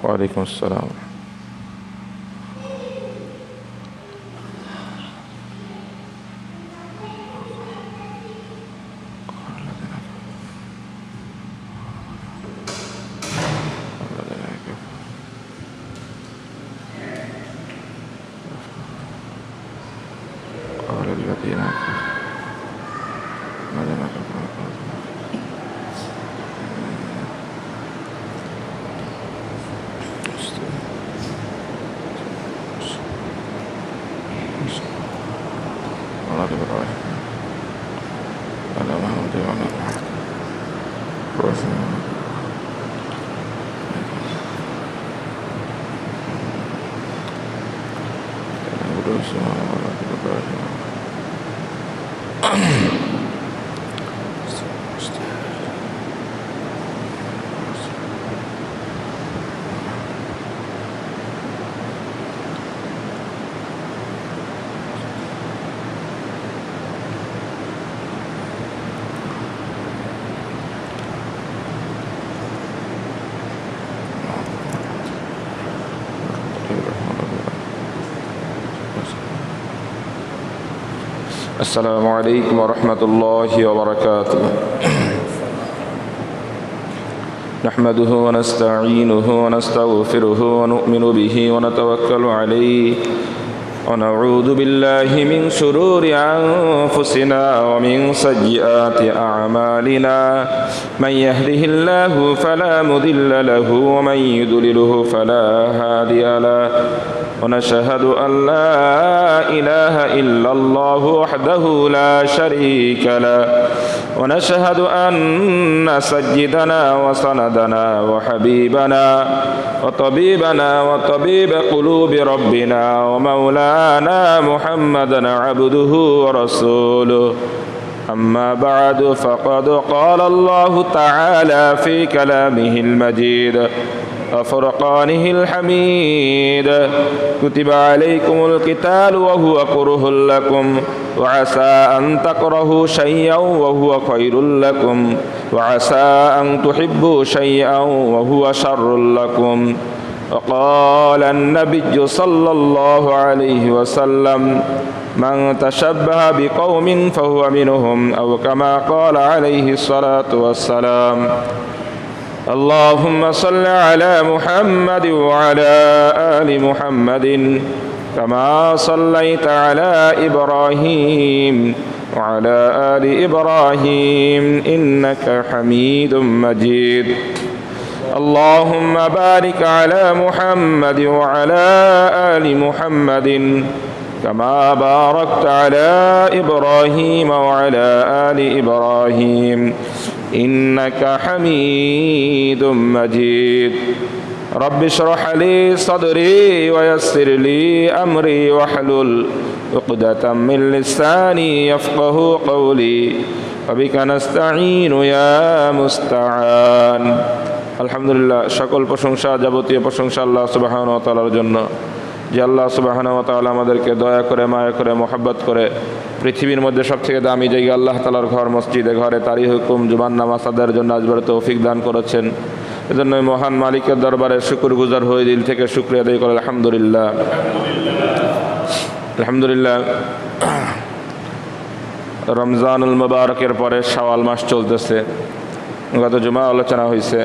ওয়ালাইকুম আসসালাম। السلام عليكم ورحمة الله وبركاته. نحمده ونستعينه ونستغفره ونؤمن به ونتوكل عليه ونعوذ بالله من شرور أنفسنا ومن سيئات أعمالنا من يهده الله فلا مضل له ومن يضلله فلا هادي له ونشهد أن لا إله إلا الله وحده لا شريك له ونشهد أن سيدنا وسندنا وحبيبنا وطبيبنا وطبيب قلوب ربنا ومولانا محمدا عبده ورسوله. أما بعد فقد قال الله تعالى في كلامه المجيد وفرقانه الحميد كتب عليكم القتال وهو كره لكم وعسى أن تكرهوا شيئا وهو خير لكم وعسى أن تحبوا شيئا وهو شر لكم. وقال النبي صلى الله عليه وسلم من تشبه بقوم فهو منهم أو كما قال عليه الصلاة والسلام. اللهم صل على محمد وعلى آل محمد كما صليت على إبراهيم وعلى آل إبراهيم إنك حميد مجيد. اللهم بارك على محمد وعلى آل محمد كما باركت على إبراهيم وعلى آل إبراهيم إنك حميد مجيد. رب اشرح لي صدري ويسر لي أمري واحلل عقدة من لساني يفقه قولي وبك نستعين يا মুস্তাআন। আলহামদুলিল্লাহ, সকল প্রশংসা, যাবতীয় প্রশংসা আল্লাহ সুবহানাহু ওয়া তাআলার জন্য, যে আল্লাহ সুবহানাহু ওয়া তাআলা আমাদেরকে দয়া করে, মায়া করে, মোহাব্বত করে পৃথিবীর মধ্যে সবথেকে দামি জায়গা আল্লাহ তাআলার ঘর মসজিদে ঘরে তারই হুকুম জুমার নামাজ আদায়ের জন্য আজবার তৌফিক দান করেছেন। এজন্য মহান মালিকের দরবারে শুকরগুজার হয়ে দিল থেকে শুকরিয়া আদায় করে আলহামদুলিল্লাহ। আলহামদুলিল্লাহ, রমজানুল মুবারকের পরে শাওয়াল মাস চলতেছে। গত জুমা আলোচনা হয়েছে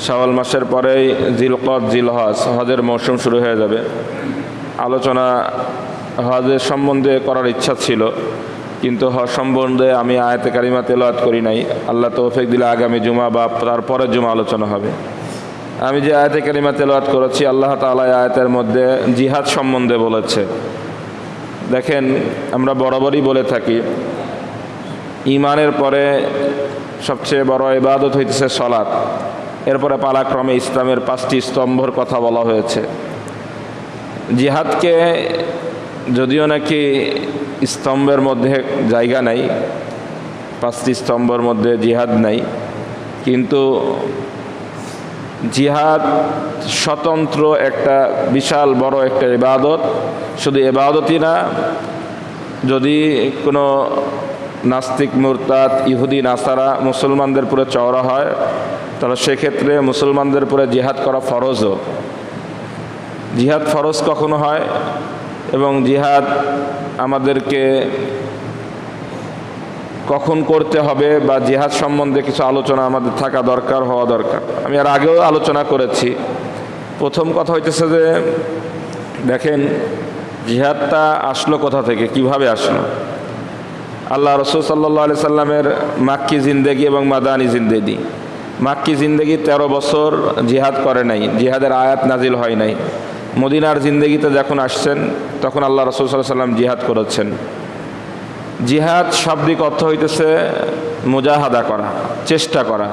শাওয়াল মাসের পরেই জিলকদ জিলহজ হজের মৌসুম শুরু হয়ে যাবে। আলোচনা হজের সম্বন্ধে করার ইচ্ছা ছিল, কিন্তু হজ সম্বন্ধে আমি আয়াতে কারিমা তেলাওয়াত করি নাই। আল্লাহ তৌফিক দিলে আগামী জুমা বা তারপরের জুমা আলোচনা হবে। আমি যে আয়াতে কারিমা তেলাওয়াত করেছি, আল্লাহ তাআলা আয়াতের মধ্যে জিহাদ সম্বন্ধে বলেছে। দেখেন, আমরা বরাবরই বলে থাকি ঈমানের পরে সবচেয়ে বড় ইবাদত হইতেছে সালাত। এরপরে পালাক্রমে ইসলামের 5টি স্তম্ভর কথা বলা হয়েছে। জিহাদকে যদিও নাকি স্তম্ভের মধ্যে জায়গা নাই, 5টি স্তম্ভের মধ্যে জিহাদ নাই, কিন্তু জিহাদ স্বতন্ত্র একটা বিশাল বড় একটা ইবাদত। শুধু ইবাদতই না, যদি কোনো নাস্তিক, মুরতাদ, ইহুদি, নাসারা মুসলমানদের উপরে চওড়া হয়, তাহলে সেক্ষেত্রে মুসলমানদের উপরে জিহাদ করা ফরজও। জিহাদ ফরজ কখনো হয়, এবং জিহাদ আমাদেরকে কখন করতে হবে বা জিহাদ সম্বন্ধে কিছু আলোচনা আমাদের থাকা দরকার, হওয়া দরকার। আমি আর আগেও আলোচনা করেছি। প্রথম কথা হইতেছে যে দেখেন, জিহাদটা আসলো কোথা থেকে, কিভাবে আসলো? আল্লাহ রসুল সাল্লাল্লাহু আলাইহি সাল্লামের মাক্কি জিন্দেগি এবং মাদানী জিন্দেগি। মাক্কি জিন্দেগি 13 বছর জিহাদ করে নাই, জিহাদের আয়াত নাজিল হয় নাই। মদিনার জিন্দেগিতে যখন আসছেন তখন আল্লাহ রসুল সাল্লাল্লাহু আলাইহি সাল্লাম জিহাদ করেছেন। জিহাদ শাব্দিক অর্থ হইতেছে মুজাহাদা করা, চেষ্টা করা।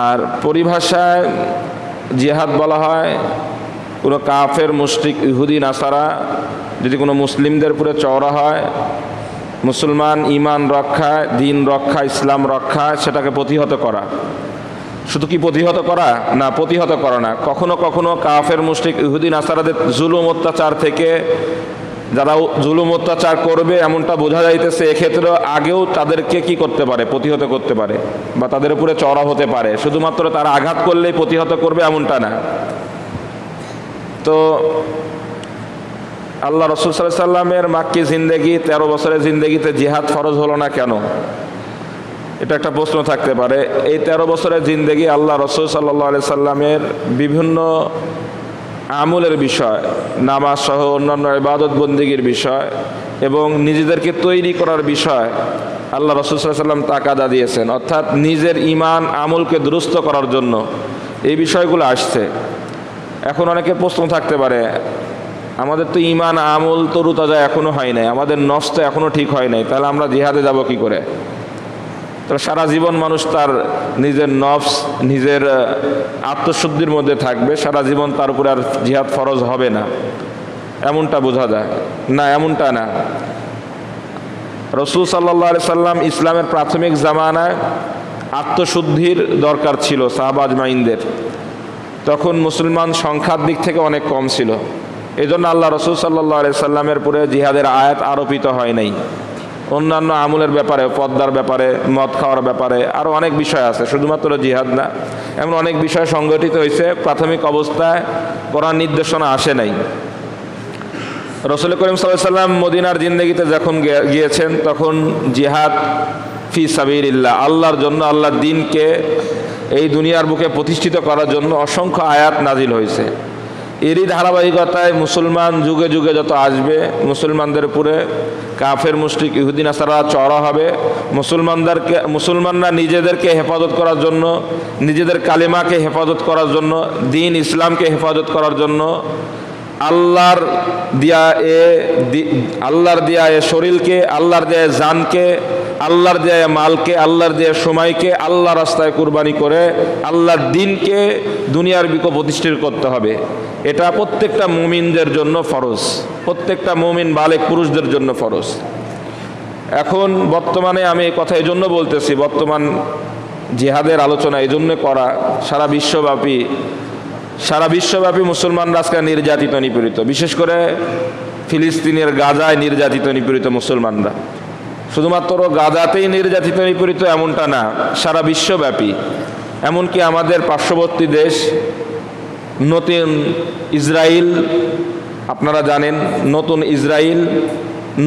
আর পরিভাষায় জিহাদ বলা হয় কোনো কাফের, মুশরিক, ইহুদি, নাসারা যদি কোনো মুসলিমদের উপরে চওড়া হয়, মুসলমান ইমান রক্ষা, দিন রক্ষা, ইসলাম রক্ষা, সেটাকে প্রতিহত করা। শুধু কি প্রতিহত করা না, প্রতিহত করা না, কখনো কখনো কাফের, মুশরিক, ইহুদি, নাসারাদের জুলুম অত্যাচার থেকে যারা জুলুম অত্যাচার করবে এমনটা বোঝা যাইতেছে, এক্ষেত্রে আগেও তাদেরকে কি করতে পারে, প্রতিহত করতে পারে বা তাদের উপরে চড়া হতে পারে। শুধুমাত্র তারা আঘাত করলেই প্রতিহত করবে এমনটা না। তো আল্লাহ রসুল সাল্লাল্লাহু আলাইহি সাল্লামের মাক্কি জিন্দেগি, 13 বছরের জিন্দেগিতে জিহাদ ফরজ হলো না কেন? এটা একটা প্রশ্ন থাকতে পারে। এই 13 বছরের জিন্দেগি আল্লাহ রসুল সাল্লাল্লাহু আলাইহি সাল্লামের বিভিন্ন আমলের বিষয়, নামাজ সহ অন্যান্য ইবাদত বন্দেগীর বিষয় এবং নিজেদেরকে তৈরি করার বিষয় আল্লাহ রসুল সাল্লাল্লাহু আলাইহি সাল্লাম তাকাদা দিয়েছেন, অর্থাৎ নিজের ইমান আমলকে দুরুস্ত করার জন্য এই বিষয়গুলো আসছে। এখন অনেকের প্রশ্ন থাকতে পারে, আমাদের তো ইমান আমল তরু তাজা এখনো হয় নাই, আমাদের নফস তো এখনো ঠিক হয় নাই, তাহলে আমরা জিহাদে যাব কি করে? তো সারা জীবন মানুষ তার নিজের নফস, নিজের আত্মশুদ্ধির মধ্যে থাকবে, সারা জীবন তার উপরে আর জিহাদ ফরজ হবে না, এমনটা বোঝা যায় না। এমনটা না। রাসূল সাল্লাল্লাহু আলাইহি সাল্লাম ইসলামের প্রাথমিক জামানায় আত্মশুদ্ধির দরকার ছিল সাহাবা আজমাইনদের। তখন মুসলমান সংখ্যার দিক থেকে অনেক কম ছিল, এজন্য আল্লাহ রাসূল সাল্লাল্লাহু আলাইহি সাল্লামের উপরে জিহাদের আয়াত আরোপিত হয় নাই। অন্যান্য আমলের ব্যাপারে, পর্দার ব্যাপারে, মদ খাওয়ার ব্যাপারে আরও অনেক বিষয় আছে, শুধুমাত্র জিহাদ না। এমন অনেক বিষয় সংগঠিত হয়েছে, প্রাথমিক অবস্থায় কোরআন নির্দেশনা আসে নাই। রাসূল করিম সাল্লাল্লাহু আলাইহি সাল্লাম মদিনার জিন্দেগিতে যখন গিয়েছেন তখন জিহাদ ফি সাবিলিল্লাহ, আল্লাহর জন্য, আল্লাহর দ্বীনকে এই দুনিয়ার বুকে প্রতিষ্ঠিত করার জন্য অসংখ্য আয়াত নাজিল হয়েছে। এরই ধারাবাহিকতায় মুসলমান যুগে যুগে যত আসবে, মুসলমানদের উপরে কাফের, মুশরিক, ইহুদি, নাসারা চড়া হবে। মুসলমানরা নিজেদেরকে হেফাজত করার জন্য, নিজেদের কালিমাকে হেফাজত করার জন্য, দিন ইসলামকে হেফাজত করার জন্য আল্লাহর দেয়া এ শরীরকে, আল্লাহর দেয়া জানকে, আল্লাহর দেয়া মালকে, আল্লাহর দেয়া সময়কে আল্লাহ রাস্তায় কুরবানি করে আল্লাহর দ্বীনকে দুনিয়ার বুকে প্রতিষ্ঠিত করতে হবে। এটা প্রত্যেকটা মুমিনদের জন্য ফরজ, প্রত্যেকটা মুমিন বালেগ পুরুষদের জন্য ফরজ। এখন বর্তমানে আমি এই কথা এই জন্য বলতেছি, বর্তমান জিহাদের আলোচনা এই জন্য করা, সারা বিশ্বব্যাপী মুসলমানরা আজকে নির্যাতিত, নিপীড়িত। বিশেষ করে ফিলিস্তিনের গাজায় নির্যাতিত, নিপীড়িত মুসলমানরা। শুধুমাত্র গাজাতেই নির্যাতিত, নিপীড়িত এমনটা না, সারা বিশ্বব্যাপী। এমনকি আমাদের পার্শ্ববর্তী দেশ নতুন ইসরায়েল, আপনারা জানেন নতুন ইসরায়েল,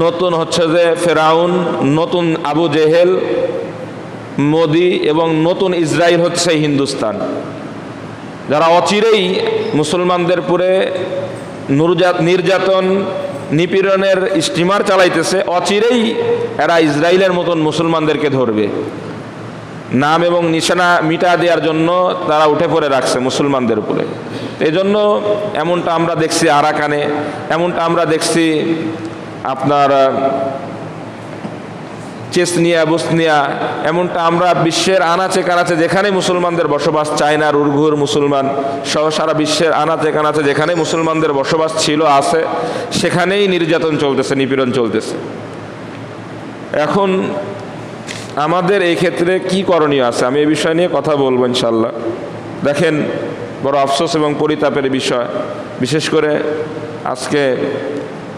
নতুন হচ্ছে যে ফেরাউন, নতুন আবু জেহেল, মোদি এবং নতুন ইসরায়েল হচ্ছে হিন্দুস্তান, যারা অচিরেই মুসলমানদের উপরে নির্যাতন, নিপীড়নের স্টিমার চালাইতেছে। অচিরেই এরা ইসরায়েলের মতন মুসলমানদেরকে ধরবে, নাম এবং নিশানা মিটা দেওয়ার জন্য তারা উঠে পড়ে রাখছে মুসলমানদের উপরে। এই জন্য এমনটা আমরা দেখছি আরাকানে, এমনটা আমরা দেখছি আপনার চেচনিয়া, বসনিয়া, এমনটা আমরা বিশ্বের আনাচে কানাচে যেখানে মুসলমানদের বসবাস, চায়নার উইঘুর মুসলমান সহ সারা বিশ্বের আনাচে কানাচে যেখানে মুসলমানদের বসবাস ছিল, আছে, সেখানেই নির্যাতন চলতেছে, নিপীড়ন চলতেছে। এখন আমাদের এই ক্ষেত্রে কি করণীয় আছে, আমি এই বিষয় নিয়ে কথা বলবো ইনশাল্লাহ। দেখেন, বড় আফসোস এবং পরিতাপের বিষয়, বিশেষ করে আজকে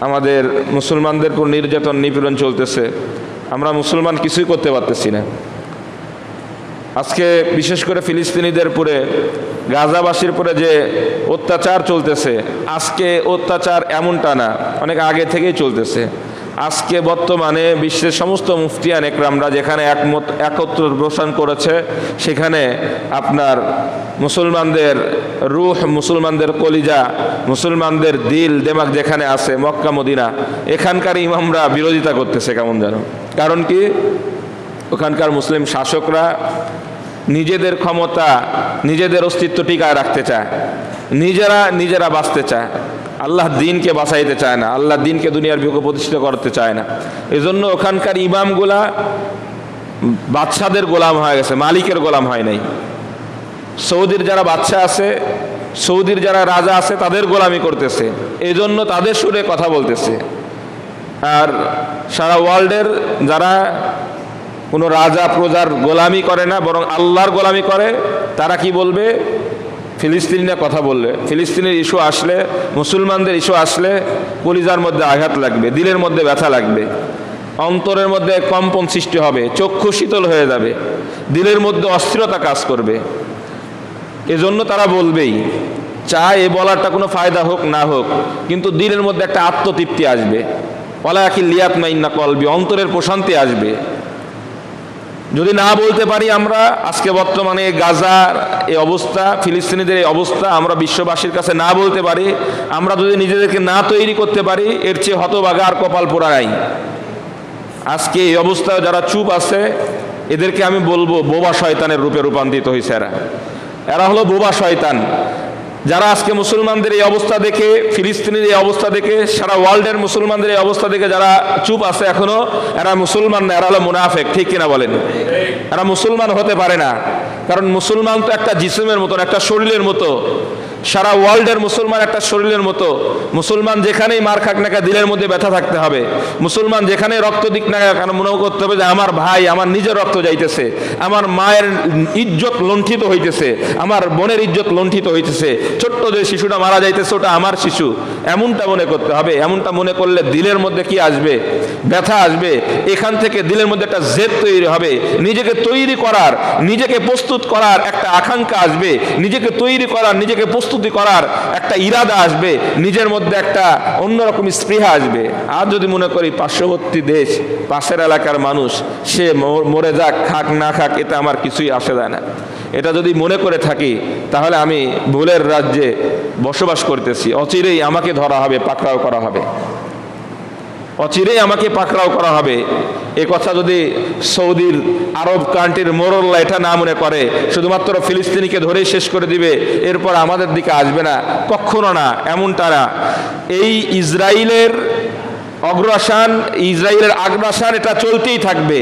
আমাদের মুসলমানদের উপর নির্যাতন নিপীড়ন চলতেছে, আমরা মুসলমান কিছুই করতে পারতেছি না। আজকে বিশেষ করে ফিলিস্তিনিদের উপরে, গাজাবাসীর উপরে যে অত্যাচার চলতেছে, আজকে অত্যাচার এমনটা না, অনেক আগে থেকেই চলতেছে। আজকে বর্তমানে বিশ্বের সমস্ত মুফতিয়ান একরামরা যেখানে একত্র পোষণ করেছে, সেখানে আপনার মুসলমানদের রূহ, মুসলমানদের কলিজা, মুসলমানদের দিল দেমাগ যেখানে আছে, মক্কা মদিনা, এখানকার ইমামরা বিরোধিতা করতেছে কেমন যেন। কারণ কি? ওখানকার মুসলিম শাসকরা নিজেদের ক্ষমতা, নিজেদের অস্তিত্ব টিকায় রাখতে চায়, নিজেরা বাঁচতে চায়, আল্লাহ দিনকে বাঁচাইতে চায় না, আল্লাহ দিনকে দুনিয়ার বুকে প্রতিষ্ঠিত করতে চায় না। এজন্য ওখানকার ইমামগুলা বাদশাদের গোলাম হয়ে গেছে, মালিকের গোলাম হয় নাই। সৌদির যারা বাদশা আছে, সৌদির যারা রাজা আছে, তাদের গোলামি করতেছে, এজন্য তাদের সুরে কথা বলতেছে। আর সারা ওয়ার্ল্ডের যারা কোনো রাজা প্রজার গোলামি করে না, বরং আল্লাহর গোলামি করে, তারা কি বলবে? ফিলিস্তিনিরা কথা বললে, ফিলিস্তিনের ইস্যু আসলে, মুসলমানদের ইস্যু আসলে কলিজার মধ্যে আঘাত লাগবে, দিলের মধ্যে ব্যথা লাগবে, অন্তরের মধ্যে কম্পন সৃষ্টি হবে, চক্ষু শীতল হয়ে যাবে, দিলের মধ্যে অস্থিরতা কাজ করবে। এজন্য তারা বলবেই, চায় এ বলাটা কোনো ফায়দা হোক না হোক, কিন্তু দিলের মধ্যে একটা আত্মতৃপ্তি আসবে, ওয়ালাকিন লিয়াতমাইন্না কলবি, অন্তরের প্রশান্তি আসবে। যদি না বলতে পারি আমরা, আজকে বর্তমানে গাজার এই অবস্থা, ফিলিস্তিনিদের এই অবস্থা আমরা বিশ্ববাসীর কাছে না বলতে পারি, আমরা যদি নিজেদেরকে না তৈরি করতে পারি, এর চেয়ে হতভাগা আর কপাল পোড়া নাই। আজকে এই অবস্থায় যারা চুপ আছে, এদেরকে আমি বলবো বোবা শয়তানের রূপে রূপান্তরিত হয়েছে। এরা হলো বোবা শয়তান। যারা আজকে মুসলমানদের এই অবস্থা দেখে, ফিলিস্তিনের এই অবস্থা দেখে, সারা ওয়ার্ল্ডের মুসলমানদের এই অবস্থা দেখে যারা চুপ আছে এখনো, এরা মুসলমান না, এরা হলো মুনাফেক। ঠিক কিনা বলেন? এরা মুসলমান হতে পারে না। কারণ মুসলমান তো একটা জিসমের মতো, একটা শরীরের মতো। সারা ওয়ার্ল্ডের মুসলমান একটা শরীরের মতো। মুসলমান যেখানেই মার খাক না, দিলের মধ্যে ব্যথা থাকতে হবে। মুসলমান যেখানে রক্ত দিক না কেন, মনে করতে হবে যে আমার ভাই, আমার নিজের রক্ত যাইতেছে, আমার মায়ের ইজ্জত লুণ্ঠিত হইতেছে, আমার বোনের ইজ্জত লুণ্ঠিত হইতেছে, ছোট্ট যে শিশুটা মারা যাইতেছে ওটা আমার শিশু, এমনটা মনে করতে হবে। এমনটা মনে করলে দিলের মধ্যে কি আসবে? ব্যথা আসবে। এখান থেকে দিলের মধ্যে একটা জেদ তৈরি হবে, নিজেকে তৈরি করার, নিজেকে প্রস্তুত করার একটা আকাঙ্ক্ষা আসবে, নিজেকে তৈরি করার, নিজেকে প্রস্তুতি করার একটা ইরাদা আসবে, নিজের মধ্যে একটা অন্যরকম স্পৃহা আসবে। আর যদি মনে করি পার্শ্ববর্তী দেশ, পাশের এলাকার মানুষ, সে মরে যাক, খাক না খাক, এতে আমার কিছুই আসে যায় না, এটা যদি মনে করে থাকি, তাহলে আমি ভুলের রাজ্যে বসবাস করতেছি। অচিরেই আমাকে ধরা হবে, পাকড়াও করা হবে, অচিরেই আমাকে পাকড়াও করা হবে। এ কথা যদি সৌদির, আরব কান্ট্রির মোরল্লা এটা না মনে করে, শুধুমাত্র ফিলিস্তিনিকে ধরেই শেষ করে দিবে, এরপর আমাদের দিকে আসবে না, কখনো না, এমনটা না। এই ইসরায়েলের অগ্রাসন, ইসরায়েলের আগ্রাসন এটা চলতেই থাকবে।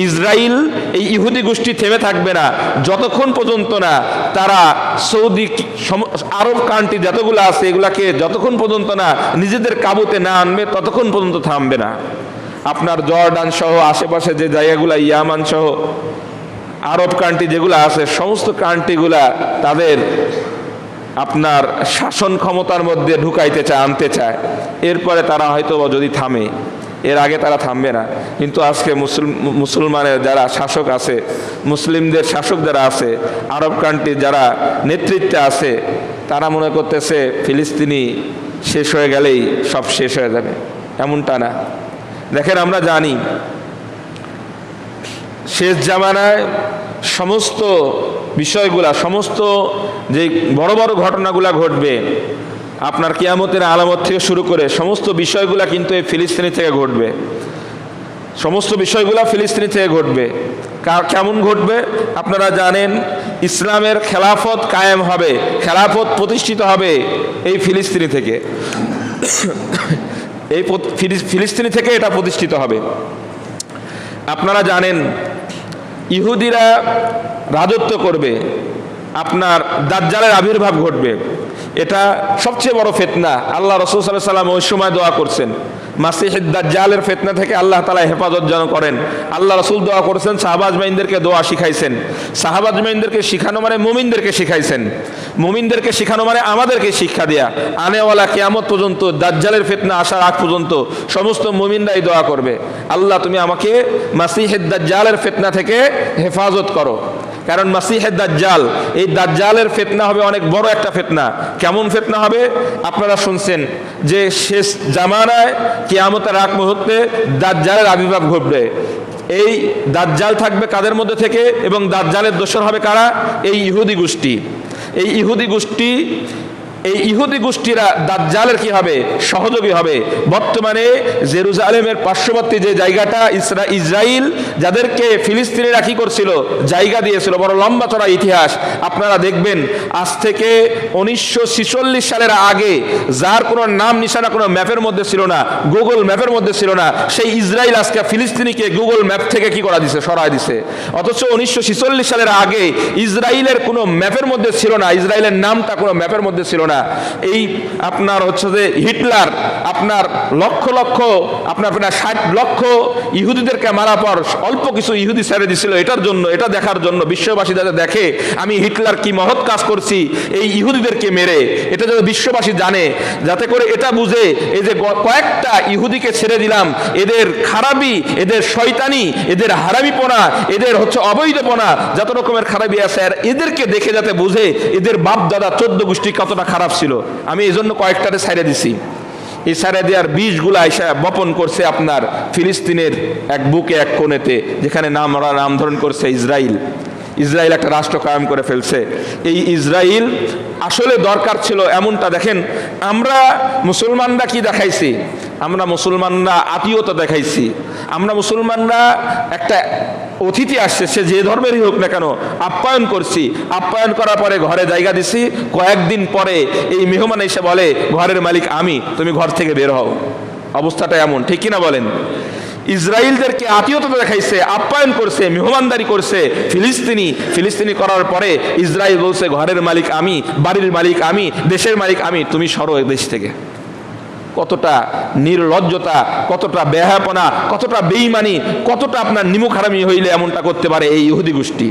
ইসরায়েল, এই ইহুদি গোষ্ঠী থেমে থাকবে না যতক্ষণ পর্যন্ত না তারা সৌদি, আরব কান্ট্রি যতগুলো আছে এগুলাকে যতক্ষণ পর্যন্ত না নিজেদের কাবুতে না আনবে, ততক্ষণ পর্যন্ত থামবে না। আপনার জর্ডান সহ আশেপাশে যে জায়গাগুলো, ইয়ামান সহ আরব কান্ট্রি যেগুলো আছে, সমস্ত কান্ট্রিগুলা তাদের আপনার শাসন ক্ষমতার মধ্যে ঢুকাইতে চায়, আনতে চায়। এরপরে তারা হয়তো যদি থামে, এর আগে তারা থামবে না। কিন্তু আজকে মুসলমানের যারা শাসক আছে, মুসলিমদের শাসক যারা আছে, আরব কান্ট্রির যারা নেতৃত্বে আছে, তারা মনে করতেছে ফিলিস্তিনি শেষ হয়ে গেলেই সব শেষ হয়ে যাবে। এমনটা না। দেখেন, আমরা জানি শেষ জামানায় সমস্ত বিষয়গুলা, সমস্ত যে বড় বড় ঘটনাগুলা ঘটবে, আপনার কিয়ামতের আলামত থেকে শুরু করে সমস্ত বিষয়গুলা কিন্তু এই ফিলিস্তিনি থেকে ঘটবে। সমস্ত বিষয়গুলা ফিলিস্তিনি থেকে ঘটবে। কেমন ঘটবে? আপনারা জানেন, ইসলামের খেলাফত কায়েম হবে, খেলাফত প্রতিষ্ঠিত হবে এই ফিলিস্তিনি থেকে। এই ফিলিস্তিনি থেকে এটা প্রতিষ্ঠিত হবে। আপনারা জানেন, ইহুদিরা রাজত্ব করবে, আপনার দাজ্জালের আবির্ভাব ঘটবে। এটা সবচেয়ে বড় ফিতনা। আল্লাহ রাসূল সাল্লাল্লাহু আলাইহি ওয়াসাল্লাম ওই সময় দোয়া করছেন মাসিহুদ দাজ্জালের ফিতনা থেকে আল্লাহ তাআলা হেফাজত যেন করেন। আল্লাহ রাসূল দোয়া করেছেন, সাহাবা আজমাইনদেরকে দোয়া শিখাইছেন। সাহাবা আজমাইনদেরকে শিখানো মানে মুমিনদেরকে শিখাইছেন। মুমিনদেরকে শিখানো মানে আমাদেরকে শিক্ষা দেয়া। আনেওয়ালা কিয়ামত পর্যন্ত, দাজ্জালের ফিতনা আসার আগ পর্যন্ত সমস্ত মুমিনরাই দোয়া করবে, আল্লাহ তুমি আমাকে মাসিহুদ দাজ্জালের ফিতনা থেকে হেফাজত করো। কারণ মাসিহুদ দাজ্জাল, এই দাজ্জালের ফিতনা হবে অনেক বড় একটা ফিতনা। কেমন ফিতনা হবে? আপনারা শুনছেন যে শেষ জামানায় কিয়ামতের আগ মুহূর্তে দাজ্জালের আবির্ভাব ঘটবে। এই দাজ্জাল থাকবে কাদের মধ্যে থেকে, এবং দাজ্জালের দোসর হবে কারা? এই ইহুদি গোষ্ঠী। এই ইহুদি গোষ্ঠীরা দাজ্জালের কি হবে? সহযোগী হবে। বর্তমানে জেরুজালেমের পার্শ্ববর্তী যে জায়গাটা ইসরাইল যাদেরকে ফিলিস্তিনিরা কি করছিল? জায়গা দিয়েছিল। বড় লম্বা চড়া ইতিহাস। আপনারা দেখবেন আজ থেকে 1946 সালের আগে যার কোনো নাম নিশানা কোনো ম্যাপের মধ্যে ছিল না, গুগল ম্যাপের মধ্যে ছিল না, সেই ইসরাইল আজকে ফিলিস্তিনিকে গুগল ম্যাপ থেকে কি করা দিছে? সরায় দিছে। অথচ 1946 সালের আগে ইসরাইলের কোনো ম্যাপের মধ্যে ছিল না, ইসরাইলের নামটা কোনো ম্যাপের মধ্যে ছিল না। এই আপনার হচ্ছে যে হিটলার আপনার লক্ষ লক্ষ আপনার 60 লক্ষ ইহুদিদেরকে মারা পর অল্প কিছু ইহুদি ছেড়ে দিছিল এটার জন্য, এটা দেখার জন্য বিশ্ববাসী যাতে দেখে আমি হিটলার কি মহৎ কাজ করছি এই ইহুদিদেরকে মেরে, এটা যাতে বিশ্ববাসী জানে, যাতে করে এটা বুঝে এই যে কয়েকটা ইহুদিকে ছেড়ে দিলাম, এদের খারাপি, এদের শয়তানি, এদের হারামিপনা, এদের হচ্ছে অবৈধপনা, যত রকমের খারাপি আছে, আর এদেরকে দেখে যাতে বুঝে এদের বাপ দাদা 14 গোষ্ঠী কতটা খারাপ ছিল। আমি এই জন্য কয়েকটাতে ছাইড়ে দিছি। এই ছাইড়ে দেওয়ার বীজগুলো আইসা বপন করছে আপনার ফিলিস্তিনের এক বুকে এক কোণেতে, যেখানে নামধরণ করছে ইসরাইল। ইসরায়েল একটা রাষ্ট্র কায়েম করে ফেলছে। এই ইসরায়েল আসলে দরকার ছিল এমনটা। দেখেন আমরা মুসলমানরা কি দেখাইছি? আমরা মুসলমানরা আত্মীয়তা দেখাইছি। আমরা মুসলমানরা একটা অতিথি আসছে, সে যে ধর্মেরই হোক না কেন, আপ্যায়ন করছি। আপ্যায়ন করার পরে ঘরে জায়গা দিছি। কয়েকদিন পরে এই মেহমান এসে বলে ঘরের মালিক আমি, তুমি ঘর থেকে বের হও। অবস্থাটা এমন, ঠিক কিনা বলেন? ইসরায়েলদেরকে আত্মীয়তা দেখাইছে, আপ্যায়ন করছে, মেহমানদারি করছে ফিলিস্তিনি করার পরে ইসরায়েল বলছে ঘরের মালিক আমি, বাড়ির মালিক আমি, দেশের মালিক আমি, তুমি সরো দেশ থেকে। কতটা নির্লজ্জতা, কতটা বেহায়াপনা, কতটা বেঈমানি, কতটা আপনার নিমুখারামি হইলে এমনটা করতে পারে এই ইহুদি গোষ্ঠী।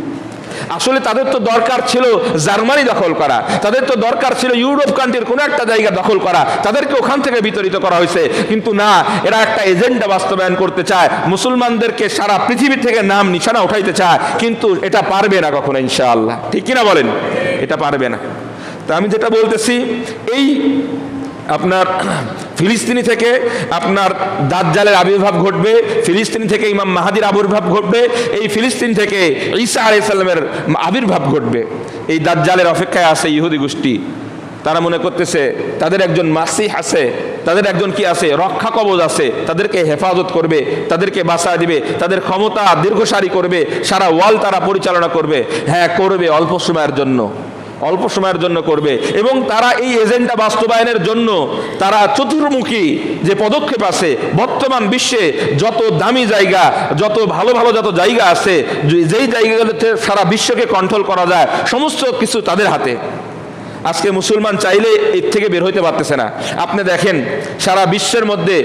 আসলে তাদের তো দরকার ছিল জার্মানি দখল করা, তাদের তো দরকার ছিল ইউরোপ কান্ট্রির কোনো একটা জায়গা দখল করা, তাদেরকে ওখান থেকে বিতাড়িত করা হয়েছে। কিন্তু না, এরা একটা এজেন্ডা বাস্তবায়ন করতে চায়, মুসলমানদেরকে সারা পৃথিবী থেকে নাম নিশানা উঠাইতে চায়, কিন্তু এটা পারবে না কখনো ইনশাআল্লাহ। ঠিক কিনা বলেন? এটা পারবে না। তা আমি যেটা বলতেছি, এই আপনার ফিলিস্তিনি থেকে আপনার দাজ্জালের আবির্ভাব ঘটবে, ফিলিস্তিনি থেকে ইমাম মাহাদির আবির্ভাব ঘটবে, এই ফিলিস্তিন থেকে ঈসা আলাইহিস সালামের আবির্ভাব ঘটবে। এই দাজ্জালের অপেক্ষায় আছে ইহুদি গোষ্ঠী। তারা মনে করতেছে তাদের একজন মাসিহ আছে, তাদের একজন কি আছে? রক্ষা কবচ আছে, তাদেরকে হেফাজত করবে, তাদেরকে বাঁচা দিবে, তাদের ক্ষমতা দীর্ঘসারি করবে, সারা ওয়াল তারা পরিচালনা করবে। হ্যাঁ করবে, অল্প সময়ের জন্য করবে। এবং তারা এই এজেন্ডা বাস্তবায়নের জন্য তারা চতুর্মুখী যে পদক্ষেপ আছে, বর্তমান বিশ্বে যত দামি জায়গা, যত ভালো ভালো যত জায়গা আছে, যেই জায়গাগুলোতে সারা বিশ্বকে কন্ট্রোল করা যায়, সমস্ত কিছু তাদের হাতে। আজকে মুসলমান চাইলে এর থেকে বের হইতে পারতেছে না। আপনি দেখেন সারা বিশ্বের মধ্যে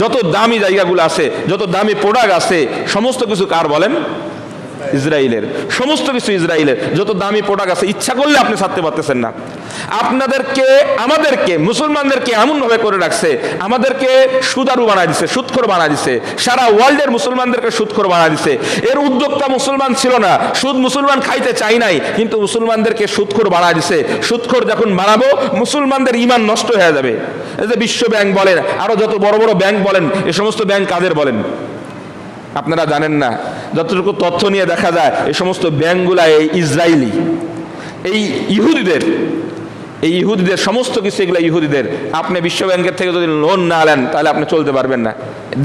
যত দামি জায়গাগুলো আছে, যত দামি প্রোডাক্ট আছে, সমস্ত কিছু কার বলেন? ইসরায়েলের। সমস্ত কিছু ইসরায়েলের। যত দামি প্রোডাক্ট আছে, ইচ্ছা করলে আপনি ছাড়তে পারতেছেন না। আমাদেরকে মুসলমানদেরকে এমন ভাবে করে রাখছে, আমাদেরকে সুদারু বানায় দিছে, সুদখোর বানায় দিছে, সারা ওয়ার্ল্ডের মুসলমানদেরকে সুদখোর বানায় দিছে। এর উদ্যোক্তা মুসলমান ছিল না, সুদ মুসলমান খাইতে চাই নাই, কিন্তু মুসলমানদেরকে সুদখোর বানায় দিছে। সুদখোর যখন বানাবো, মুসলমানদের ঈমান নষ্ট হয়ে যাবে। এই যে বিশ্ব ব্যাংক বলেন, আরো যত বড় বড় ব্যাংক বলেন, এই সমস্ত ব্যাংক কাদের বলেন? আপনারা জানেন না। যতটুকু তথ্য নিয়ে দেখা যায়, এই সমস্ত ব্যাংকগুলা এই ইসরায়েলি, এই ইহুদিদের সমস্ত কিছু, এগুলো ইহুদিদের। আপনি বিশ্ব ব্যাংকের থেকে যদি লোন না নেন, তাহলে আপনি চলতে পারবেন না।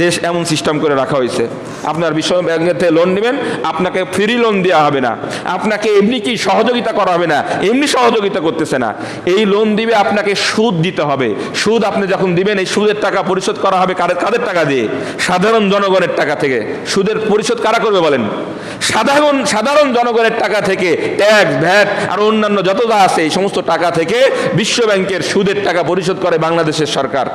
দেশ এমন সিস্টেম করে রাখা হয়েছে। আপনার বিশ্ব ব্যাংকের থেকে লোন নেবেন, আপনাকে ফ্রি লোন দেওয়া হবে না, আপনাকে এমনি কি সহযোগিতা করা হবে না, এমনি সহযোগিতা করতেছে না, এই লোন দিবে আপনাকে সুদ দিতে হবে। সুদ আপনি যখন দিবেন, এই সুদের টাকা পরিশোধ করা হবে কাদের টাকা দিয়ে? সাধারণ জনগণের টাকা থেকে। সুদের পরিশোধ কারা করবে বলেন? সাধারণ জনগণের টাকা থেকে, ট্যাক্স, ভ্যাট আর অন্যান্য যত যা আছে এই সমস্ত টাকা থেকে বিশ্ব ব্যাংকের সুদের টাকা পরিশোধ করে বাংলাদেশের সরকার।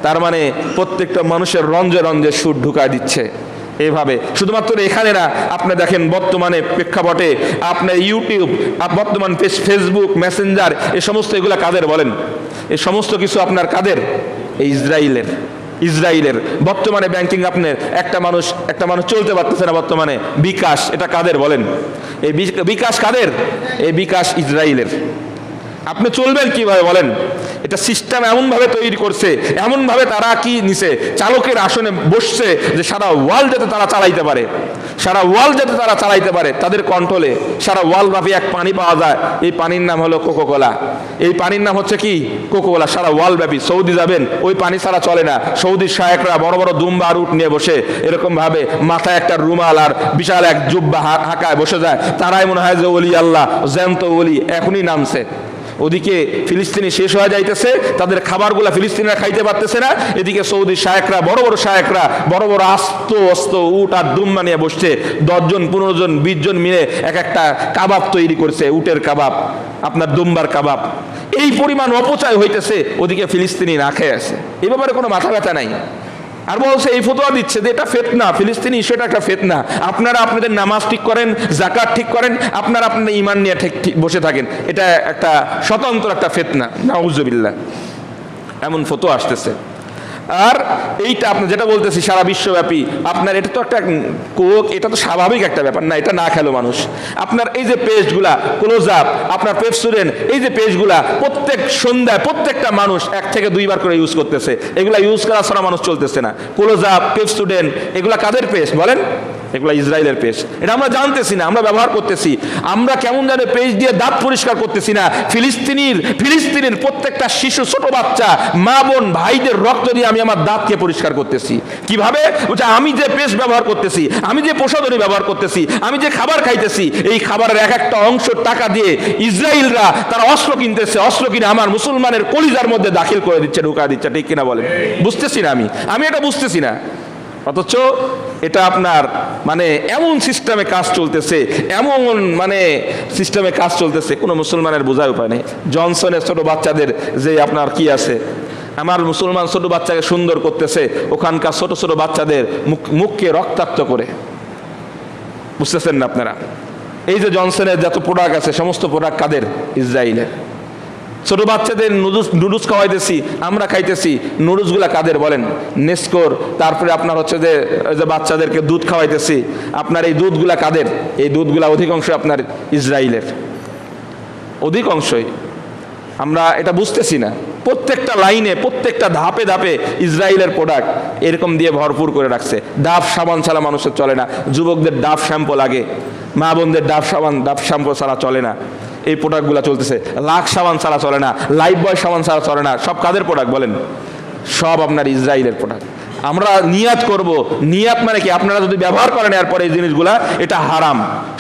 তার মানে প্রত্যেকটা মানুষের রঞ্জে রঞ্জে সুদ ঢুকায় দিচ্ছে এইভাবে। শুধুমাত্র এখানে না, আপনি দেখেন বর্তমানে প্রেক্ষাপটে আপনার ইউটিউব, বর্তমান ফেসবুক, মেসেঞ্জার, এ সমস্ত এগুলা কাদের বলেন? এই সমস্ত কিছু আপনার কাদের? এই ইসরায়েলের। বর্তমানে ব্যাংকিং আপনার একটা মানুষ চলতে পারতেছে না বর্তমানে। বিকাশ, এটা কাদের বলেন? এই বিকাশ কাদের? এই বিকাশ ইসরায়েলের। আপনি চলবেন কিভাবে বলেন? এটা সিস্টেম এমনভাবে তৈরি করছে, এমনভাবে তারা কি নিছে, চালকের আসনে বসছে যে সারা ওয়ার্ল্ড যাতে তারা চালাইতে পারে, তাদের কন্ট্রোলে সারা ওয়ার্ল্ড ব্যাপী এক পানি পাওয়া যায়। এই পানির নাম হলো কোকোকোলা। এই পানির নাম হচ্ছে কি? কোকোকোলা। সারা ওয়ার্ল্ড ব্যাপী। সৌদি যাবেন, ওই পানি ছাড়া চলে না। সৌদির শায়েকরা বড় বড় দুম্বা আর উট নিয়ে বসে এরকম ভাবে মাথায় একটা রুমাল আর বিশাল এক জুব্বা হাঁকায় বসে যায়। তারাই মনে হয় যে ওলি আল্লাহ, জ্যান্ত ওলি এখনই নামছে। ওদিকে ফিলিস্তিনি শেষ হয়ে যাইতেছে, তাদের খাবারগুলা ফিলিস্তিনিরা খাইতে পারতেছে না। এদিকে সৌদি শায়েকরা, বড় বড় শায়েকরা বড় বড় আস্ত উট আর দুম্বা নিয়ে বসছে। 10 জন 15 জন 20 জন মিলে এক একটা কাবাব তৈরি করছে, উটের কাবাব, আপনার দুম্বার কাবাব। এই পরিমাণ অপচয় হইতেছে, ওদিকে ফিলিস্তিনি না খেয়ে আছে। এই ব্যাপারে কোনো মাথা ব্যথা নাই। আর বলছে, এই ফতোয়া দিচ্ছে যে এটা ফিতনা, ফিলিস্তিনি ইস্যুটা একটা ফিতনা। আপনারা আপনাদের নামাজ ঠিক করেন, যাকাত ঠিক করেন, আপনারা আপনাদের ঈমান নিয়ে ঠিক বসে থাকেন, এটা একটা স্বতন্ত্র একটা ফিতনা। নাউজুবিল্লাহ, এমন ফতোয়া আসতেছে। আর এইটা আপনি যেটা বলতেছি সারা বিশ্বব্যাপী আপনার, এটা তো একটা কোক, এটা তো স্বাভাবিক একটা ব্যাপার না, এটা না খেলো মানুষ। আপনার এই যে পেস্টগুলা, ক্লোজ আপ, আপনার পেপসুডেন্ট, এই যে পেস্টগুলা প্রত্যেক সন্ধ্যায় প্রত্যেকটা মানুষ 1 থেকে 2 বার করে ইউজ করতেছে। এগুলা ইউজ করা ছাড়া মানুষ চলতেছে না। ক্লোজ আপ, পেপসুডেন্ট, এগুলা কাদের পেস্ট বলেন? এগুলা ইসরায়েলের পেস্ট। এটা আমরা জানতেছি না, আমরা ব্যবহার করতেছি। আমরা কেমন জানে পেস্ট দিয়ে দাঁত পরিষ্কার করতেছি না। ফিলিস্তিনের প্রত্যেকটা শিশু, ছোট বাচ্চা, মা বোন, ভাইদের রক্ত দিয়ে আমি আমার দাঁতকে পরিষ্কার করতেছি। কিভাবে? আমি যে পেস্ট ব্যবহার করতেছি, আমি যে প্রসাধনী ব্যবহার করতেছি, আমি যে খাবার খাইতেছি, এই খাবারের এক একটা অংশ টাকা দিয়ে ইসরায়েলরা তারা অস্ত্র কিনতেছে। অস্ত্র কিনে আমার মুসলমানের কলিজার মধ্যে দাখিল করে দিচ্ছে, ঢুকা দিচ্ছে। ঠিক কিনা বলেন? বুঝতেছি না আমি এটা বুঝতেছি না। অথচ এটা আপনার মানে এমন সিস্টেমে কাজ চলতেছে, কোনো মুসলমানের বোঝার উপায় নেই। জনসনের ছোট বাচ্চাদের যে আপনার কি আছে, আমার মুসলমান ছোট বাচ্চাকে সুন্দর করতেছে, ওখানকার ছোট ছোট বাচ্চাদের মুখকে রক্তাক্ত করে। বুঝতেছেন না আপনারা? এই যে জনসনের যত প্রোডাক্ট আছে, সমস্ত প্রোডাক্ট কাদের? ইসরায়েলের। ছোট বাচ্চাদের নুডলস খাওয়াইতেছি, আমরা খাইতেছি। নুডলসগুলা কাদের বলেন? নেস্কোর। তারপরে আপনার হচ্ছে যে বাচ্চাদেরকে দুধ খাওয়াইতেছি, আপনার এই দুধগুলা কাদের? এই দুধগুলা অধিকাংশ আপনার ইসরায়েলের, অধিকাংশই। আমরা এটা বুঝতেছি না। প্রত্যেকটা লাইনে, প্রত্যেকটা ধাপে ধাপে ইসরায়েলের প্রোডাক্ট এরকম দিয়ে ভরপুর করে রাখছে। ডাভ সাবান ছাড়া মানুষের চলে না। যুবকদের ডাভ শ্যাম্পু লাগে, মা বোনদের ডাভ শ্যাম্পু ছাড়া চলে না। এই প্রোডাক্টগুলো চলতেছে। লাক্স সাবান ছাড়া চলে না, লাইফ বয় সাবান ছাড়া চলে না। সব কাদের প্রোডাক্ট বলেন? সব আপনার ইসরায়েলের প্রোডাক্ট। আমরা নিয়াত করব, নিয়াত মানে কি? আপনারা যদি ব্যবহার করেন এরপরে এই জিনিসগুলা, এটা হারাম।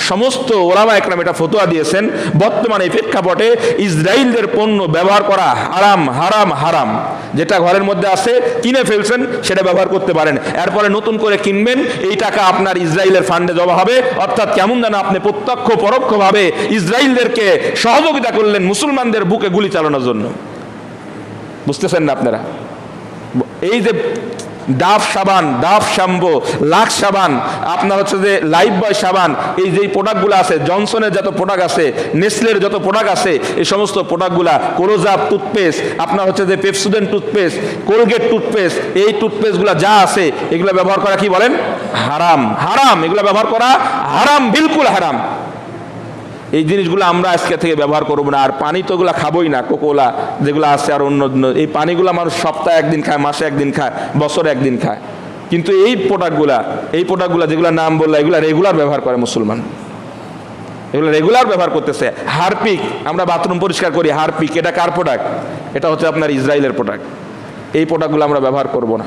সমস্ত ওলামা একরাম এটা ফতোয়া দিয়েছেন। বর্তমানে প্রেক্ষাপটে ইসরায়েলদের পণ্য ব্যবহার করা হারাম, হারাম, হারাম। যেটা ঘরের মধ্যে আছে, কিনে ফেলছেন, সেটা ব্যবহার করতে পারেন। এরপরে নতুন করে কিনবেন, এই টাকা আপনার ইসরায়েলের ফান্ডে জমা হবে। অর্থাৎ কেমন যেন আপনি প্রত্যক্ষ পরোক্ষভাবে ইসরায়েলদেরকে সহযোগিতা করলেন মুসলমানদের বুকে গুলি চালানোর জন্য। বুঝতেছেন না আপনারা? এই যে ডাভ সাবান, ডাভ শ্যাম্পু, লাক্স সাবান, আপনার হচ্ছে যে লাইফ বয় সাবান, এই যে প্রোডাক্টগুলো আছে, জনসনের যত প্রোডাক্ট আছে, নেসলের যত প্রোডাক্ট আছে, এই সমস্ত প্রোডাক্টগুলা, ক্লোজআপ টুথপেস্ট, আপনার হচ্ছে যে পেপসুডেন্ট টুথপেস্ট, কোলগেট টুথপেস্ট, এই টুথপেস্টগুলো যা আছে এগুলো ব্যবহার করা কি বলেন? হারাম, হারাম। এগুলো ব্যবহার করা হারাম, বিলকুল হারাম। এই জিনিসগুলো আমরা আজকে থেকে ব্যবহার করবো না। আর পানি তো ওগুলো খাবোই না, কোকোলা যেগুলো আছে আর অন্য এই পানিগুলো মানুষ সপ্তাহে একদিন খায়, মাসে একদিন খায়, বছরে একদিন খায়। কিন্তু এই প্রোডাক্টগুলা যেগুলো নাম বললাম, এগুলো রেগুলার ব্যবহার করে মুসলমান, এগুলো রেগুলার ব্যবহার করতেছে। হারপিক, আমরা বাথরুম পরিষ্কার করি, হারপিক, এটা কার প্রোডাক্ট? এটা হচ্ছে আপনার ইসরায়েলের প্রোডাক্ট। এই প্রোডাক্টগুলো আমরা ব্যবহার করব না।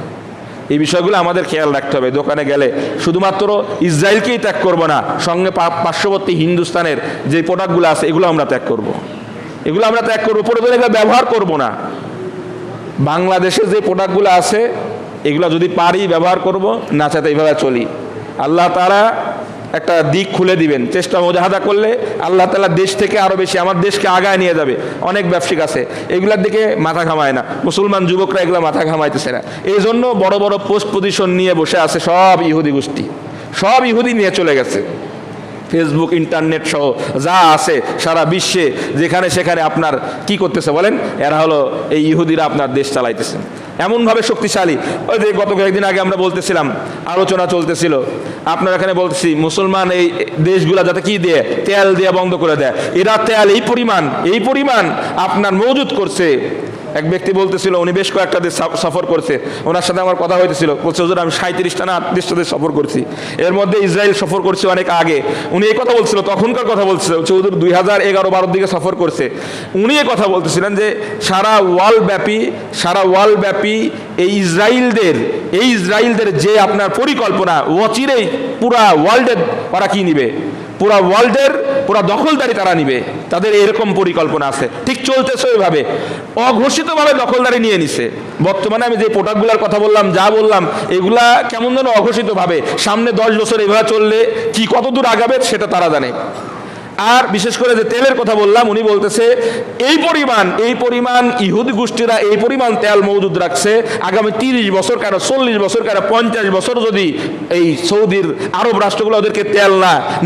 এই বিষয়গুলো আমাদের খেয়াল রাখতে হবে। দোকানে গেলে শুধুমাত্র ইসরায়েলকেই ত্যাগ করব না, সঙ্গে পার্শ্ববর্তী হিন্দুস্তানের যে প্রোডাক্টগুলো আছে এগুলো আমরা ত্যাগ করব, এগুলো আমরা ত্যাগ করবো, প্রয়োজনে এগুলো ব্যবহার করব না। বাংলাদেশে যে প্রোডাক্টগুলো আছে এগুলো যদি পারি ব্যবহার করব, না চাইতে এইভাবে চলি। আল্লাহ তাআলা একটা দিক খুলে দিবেন, চেষ্টা মুজাহাদা করলে আল্লাহ তাআলা দেশ থেকে আরও বেশি আমার দেশকে আগায় নিয়ে যাবে। অনেক ব্যবসায়িক আছে এগুলার দিকে মাথা ঘামায় না, মুসলমান যুবকরা এগুলো মাথা ঘামাইতেছে না। এই জন্য বড় বড় পোস্ট পজিশন নিয়ে বসে আছে সব ইহুদি গোষ্ঠী, সব ইহুদি নিয়ে চলে গেছে। ফেসবুক, ইন্টারনেট সহ যা আছে সারা বিশ্বে যেখানে সেখানে আপনার কি করতেছে বলেন, এরা হলো এই ইহুদিরা আপনার দেশ চালাইতেছে এমনভাবে শক্তিশালী। ওই যে গত কয়েকদিন আগে আমরা বলতেছিলাম, আলোচনা চলতেছিল, আপনার এখানে বলতেছি মুসলমান এই দেশগুলা যাতে কি দিয়ে, তেল দিয়ে বন্ধ করে দেয়। এরা তেল এই পরিমাণ আপনার মজুদ করছে। এক ব্যক্তি বলতেছিল, উনি বেশ কয়েকটা দেশ সফর করছে, ওনার সাথে আমার কথা হইতেছিল, বলছে হুজুর আমি 37টা না 38টা দেশ সফর করছি, এর মধ্যে ইসরায়েল সফর করছে অনেক আগে। উনি এই কথা বলছিল, তখনকার কথা বলছিল, হুজুর 2011-12 দিকে সফর করছে। উনি এই কথা বলতেছিলেন যে সারা ওয়ার্ল্ড ব্যাপী এই ইসরায়েলদের যে আপনার পরিকল্পনা, অচিরেই পুরা ওয়ার্ল্ডের ওরা কি নিবে, পুরা ওয়ার্ল্ডের পুরা দখলদারি তারা নিবে, তাদের এরকম পরিকল্পনা আছে। ঠিক চলতেছে ওইভাবে, অঘোষিতভাবে দখলদারি নিয়ে নিছে। বর্তমানে আমি যে প্রোডাক্টগুলোর কথা বললাম, যা বললাম, এগুলা কেমন যেন অঘোষিতভাবে সামনে 10 বছর এইভাবে চললে কি কত দূর আগাবে সেটা তারা জানে। আর বিশেষ করে যে তেলের কথা বললাম, উনি বলতেছে এই পরিমাণ ইহুদি গোষ্ঠীরা এই পরিমাণ তেল মজুদ রাখছে, আগামী 30 বছর কেন 40 বছর কেন 50 বছর যদি এই সৌদির আরব রাষ্ট্রগুলো ওদেরকে তেল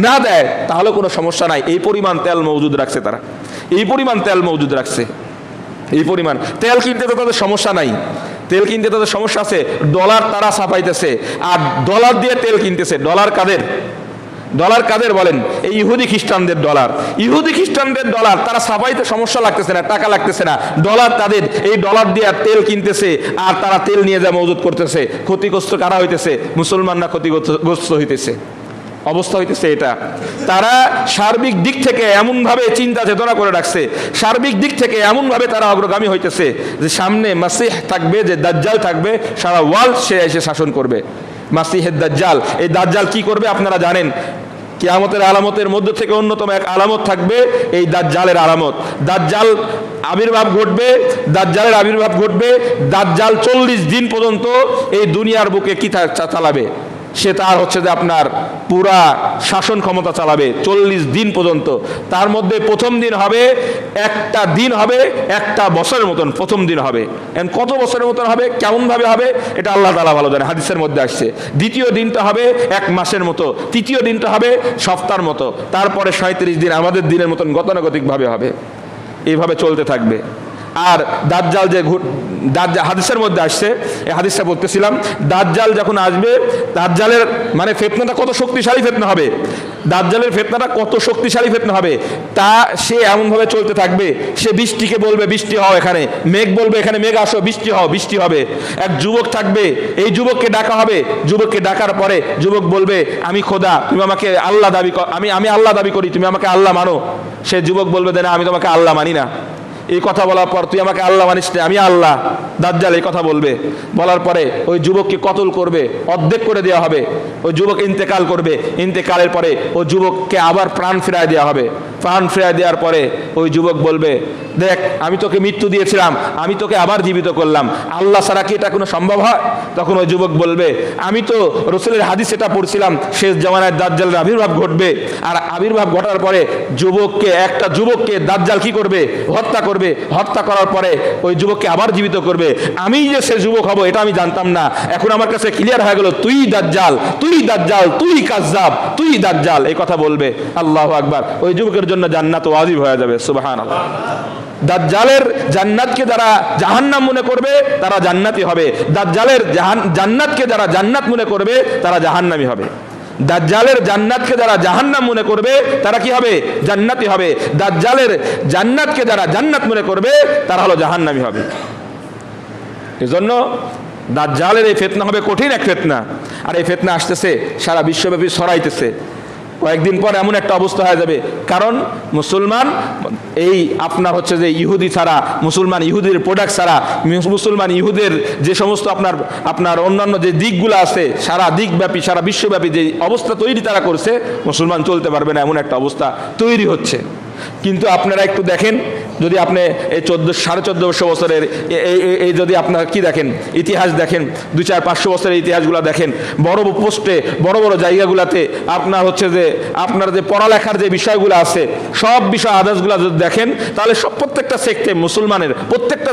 না দেয় তাহলে কোনো সমস্যা নাই। এই পরিমাণ তেল মজুদ রাখছে তারা, এই পরিমাণ তেল মজুদ রাখছে। এই পরিমাণ তেল কিনতে তো তাদের সমস্যা নাই, তেল কিনতে তাদের সমস্যা আছে, ডলার তারা ছাপাইতেছে আর ডলার দিয়ে তেল কিনতেছে। ডলার কাদের বলেন? এই ইহুদি খ্রিস্টানদের ডলার তারা ছাপাইতে সমস্যা লাগতেছে না, টাকা লাগতেছে না, ডলার তাদের, এই ডলার দিয়ে তেল কিনতেছে আর তারা তেল নিয়ে যা মজুদ করতেছে। ক্ষতিগ্রস্ত কারা হইতেছে? মুসলমানরা ক্ষতিগ্রস্ত হইতেছে, অবস্থা হইতেছে এটা। তারা সার্বিক দিক থেকে এমনভাবে চিন্তা চেতনা করে রাখছে, সার্বিক দিক থেকে এমনভাবে তারা অগ্রগামী হইতেছে যে সামনে মাসিহ থাকবে, যে দাজ্জাল থাকবে, সারা ওয়ার্ল্ড সে এসে শাসন করবে। মাসিহের দাজ্জাল, এই দাজ্জাল কি করবে আপনারা জানেন? কিয়ামতের আলামতের মধ্যে থেকে অন্যতম এক আলামত থাকবে এই দাজ্জালের আলামত। দাজ্জালের আবির্ভাব ঘটবে। দাজ্জাল 40 দিন পর্যন্ত এই দুনিয়ার বুকে কি চালাবে? সে তার হচ্ছে যে আপনার পুরা শাসন ক্ষমতা চালাবে 40 দিন পর্যন্ত। তার মধ্যে প্রথম দিন হবে একটা বছরের মতন, প্রথম দিন হবে। কত বছরের মতন হবে, কেমন ভাবে হবে, এটা আল্লাহ তাআলা ভালো জানে, হাদিসের মধ্যে আসছে। দ্বিতীয় দিনটা হবে 1 মাসের মতো, তৃতীয় দিনটা হবে সপ্তাহের মতো, তারপরে 37 দিন আমাদের দিনের মতন গতানুগতিক ভাবে হবে। এইভাবে চলতে থাকবে। আর দাজ্জাল হাদিসের মধ্যে আসছে, এই হাদিসটা বলতেছিলাম, দাজ্জাল যখন আসবে, দাজ্জালের মানে ফিতনাটা কত শক্তিশালী ফিতনা হবে, দাজ্জালের ফিতনাটা কত শক্তিশালী ফিতনা হবে তা সে এমনভাবে চলতে থাকবে। সে বৃষ্টিকে বলবে বৃষ্টি হও এখানে, মেঘ বলবে এখানে মেঘ আসো, বৃষ্টি হও, বৃষ্টি হবে। এক যুবক থাকবে, এই যুবককে ডাকা হবে, যুবককে ডাকার পরে যুবক বলবে আমি খোদা, তুমি আমাকে আল্লাহ দাবি কর, আমি আল্লাহ দাবি করি, তুমি আমাকে আল্লাহ মানো। সে যুবক বলবে না, আমি তোমাকে আল্লাহ মানি না। এই কথা বলার পর, তুই আমাকে আল্লাহ মানিস না, আমি আল্লাহ। দাজ্জাল এই কথা বলবে, বলার পরে ওই যুবককে কতল করবে, অর্ধেক করে দেওয়া হবে। ওই যুবক ইন্তেকাল করবে, ইন্তেকালের পরে ওই যুবককে আবার প্রাণ ফিরায় দেওয়া হবে। প্রাণ ফিরায় দেওয়ার পরে ওই যুবক বলবে, দেখ আমি তোকে মৃত্যু দিয়েছিলাম, আমি তোকে আবার জীবিত করলাম, আল্লাহ ছাড়া কি এটা কোনো সম্ভব হয়? তখন ওই যুবক বলবে, আমি তো রাসূলের হাদিস এটা পড়ছিলাম, শেষ জামানায় দাজ্জালের আবির্ভাব ঘটবে। আর আবির্ভাব ঘটার পরে একটা যুবককে দাজ্জাল কি করবে? হত্যা করবে। হত্যা করার পরে ওই যুবককে আবার জীবিত করবে। আমি যে সে যুবক হব এটা আমি জানতাম না, এখন আমার কাছে ক্লিয়ার হয়ে গেল, তুই দাজ্জাল, তুই কাযযাব, তুই দাজ্জাল। এই কথা বলবে। আল্লাহু আকবার। ওই যুবকের জন্য জান্নাত ওয়াজিব হয়ে যাবে। সুবহানাল্লাহ। দাজ্জালের জান্নাতকে যারা জাহান্নাম মনে করবে তারা জান্নাতি হবে, দাজ্জালের জান্নাতকে যারা জান্নাত মনে করবে তারা জাহান্নামী হবে। দাজ্জালের জান্নাতকে যারা জাহান্নাম মনে করবে তারা কি হবে? জান্নাতি হবে। দাজ্জালের জান্নাতকে যারা জান্নাত মনে করবে তারা হলো জাহান্নামী হবে। এজন্য দাজ্জালের এই ফিতনা হবে কঠিন এক ফিতনা। আর এই ফিতনা আসতেছে, সারা বিশ্বব্যাপী ছড়াইতেছে। কয়েকদিন পর এমন একটা অবস্থা হয়ে যাবে, কারণ মুসলমান এই আপনার হচ্ছে যে ইহুদি ছাড়া, মুসলমান ইহুদির প্রোডাক্ট ছাড়া, মুসলমান ইহুদের যে সমস্ত আপনার অন্যান্য যে দিকগুলো আছে, সারা দিকব্যাপী সারা বিশ্বব্যাপী যে অবস্থা তৈরি তারা করছে, মুসলমান চলতে পারবে না, এমন একটা অবস্থা তৈরি হচ্ছে। কিন্তু আপনারা একটু দেখেন, যদি আপনি এই 1450 বছরের এই যদি আপনার কি দেখেন, ইতিহাস দেখেন, 200-500 বছরের ইতিহাসগুলো দেখেন, বড় পোস্টে বড় বড় জায়গাগুলোতে আপনার হচ্ছে যে আপনার যে পড়ালেখার যে বিষয়গুলো আছে, সব বিষয় আদার্সগুলো যদি দেখেন, তাহলে প্রত্যেকটা সেক্টরে মুসলমানের, প্রত্যেকটা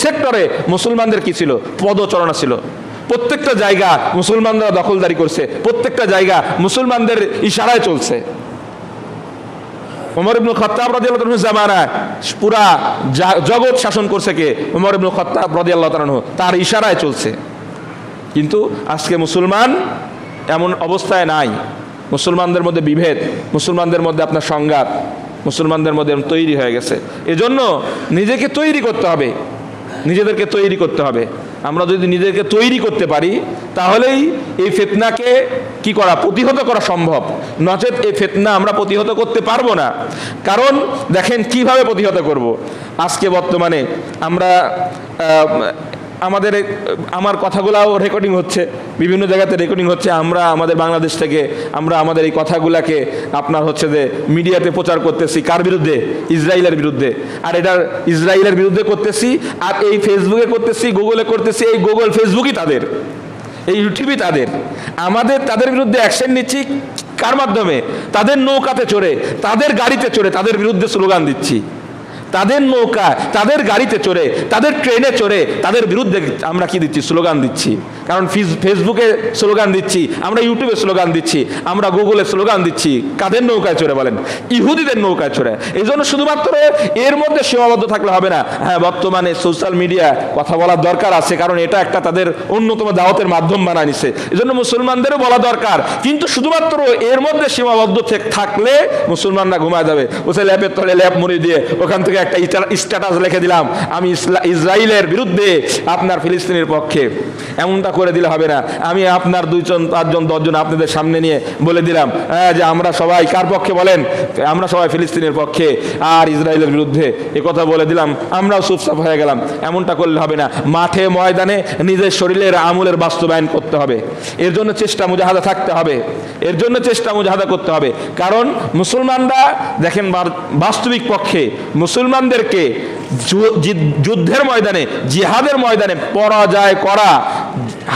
সেক্টরে মুসলমানদের কি ছিল, পদচারণা ছিল। প্রত্যেকটা জায়গা মুসলমানরা দখলদারি করছে, প্রত্যেকটা জায়গা মুসলমানদের ইশারায় চলছে। ওমর ইবনুল খাত্তাব রাদিয়াল্লাহু তাআলা জামানায় পুরা জগৎ শাসন করছে কে? ওমর ইবনুল খাত্তাব রাদিয়াল্লাহু তাআলা, তার ইশারায় চলছে। কিন্তু আজকে মুসলমান এমন অবস্থায় নাই। মুসলমানদের মধ্যে বিভেদ, মুসলমানদের মধ্যে আপনার সংঘাত মুসলমানদের মধ্যে তৈরি হয়ে গেছে। এজন্য নিজেকে তৈরি করতে হবে, নিজেদেরকে তৈরি করতে হবে। আমরা যদি নিজেদেরকে তৈরি করতে পারি, তাহলেই এই ফিতনাকে কি করা, প্রতিহত করা সম্ভব। নচেত এই ফিতনা আমরা প্রতিহত করতে পারবো না। কারণ দেখেন কিভাবে প্রতিহত করব। আজকে বর্তমানে আমরা আমার কথাগুলাও রেকর্ডিং হচ্ছে, বিভিন্ন জায়গাতে রেকর্ডিং হচ্ছে। আমরা আমাদের বাংলাদেশ থেকে আমরা আমাদের এই কথাগুলাকে আপনার হচ্ছে যে মিডিয়াতে প্রচার করতেছি, কার বিরুদ্ধে? ইসরায়েলের বিরুদ্ধে। আর এটা ইসরায়েলের বিরুদ্ধে করতেছি, আর এই ফেসবুকে করতেছি, গুগলে করতেছি। এই গুগল ফেসবুকই তাদের, এই ইউটিউবই তাদের। তাদের বিরুদ্ধে অ্যাকশন নিচ্ছি কার মাধ্যমে? তাদের নৌকাতে চড়ে, তাদের গাড়িতে চড়ে তাদের বিরুদ্ধে স্লোগান দিচ্ছি। তাদের নৌকা, তাদের গাড়িতে চড়ে, তাদের ট্রেনে চড়ে তাদের বিরুদ্ধে আমরা কি দিচ্ছি? স্লোগান দিচ্ছি। কারণ ফেসবুকে স্লোগান দিচ্ছি, আমরা ইউটিউবে স্লোগান দিচ্ছি, আমরা গুগলে স্লোগান দিচ্ছি। কাদের নৌকায় চড়ে বলেন? ইহুদিদের নৌকায় চড়ে। এই জন্য শুধুমাত্র এর মধ্যে সীমাবদ্ধ থাকলে হবে না। হ্যাঁ, বর্তমানে সোশ্যাল মিডিয়া কথা বলার দরকার আছে, কারণ এটা একটা তাদের অন্যতম দাওয়াতের মাধ্যম বানায় নিছে। এই জন্য মুসলমানদেরও বলা দরকার, কিন্তু শুধুমাত্র এর মধ্যে সীমাবদ্ধ থাকলে মুসলমানরা ঘুমায় যাবে। ওসে ল্যাপের তলে ল্যাপ মুড়ি দিয়ে ওখান থেকে একটা স্ট্যাটাস লিখে দিলাম, আমি ইসরায়েলের বিরুদ্ধে, আপনার ফিলিস্তিনের পক্ষে। এমনটা করে দিলে হবে না। আমি আপনার 2জন 5জন 10জন আপনাদের সামনে নিয়ে বলে দিলাম যে আমরা সবাই কার পক্ষে বলেন? আমরা সবাই ফিলিস্তিনের পক্ষে আর ইসরায়েলের বিরুদ্ধে, এ কথা বলে দিলাম, আমরাও চুপচাপ হয়ে গেলাম। এমনটা করলে হবে না। মাঠে ময়দানে নিজের শরীরের আমলের বাস্তবায়ন করতে হবে। এর জন্য চেষ্টা মুজাহাদা থাকতে হবে, এর জন্য চেষ্টা মুজাহাদা করতে হবে। কারণ মুসলমানরা দেখেন বাস্তবিক পক্ষে মুসলমানদেরকে যুদ্ধের ময়দানে, জিহাদের ময়দানে পরাজয় করা,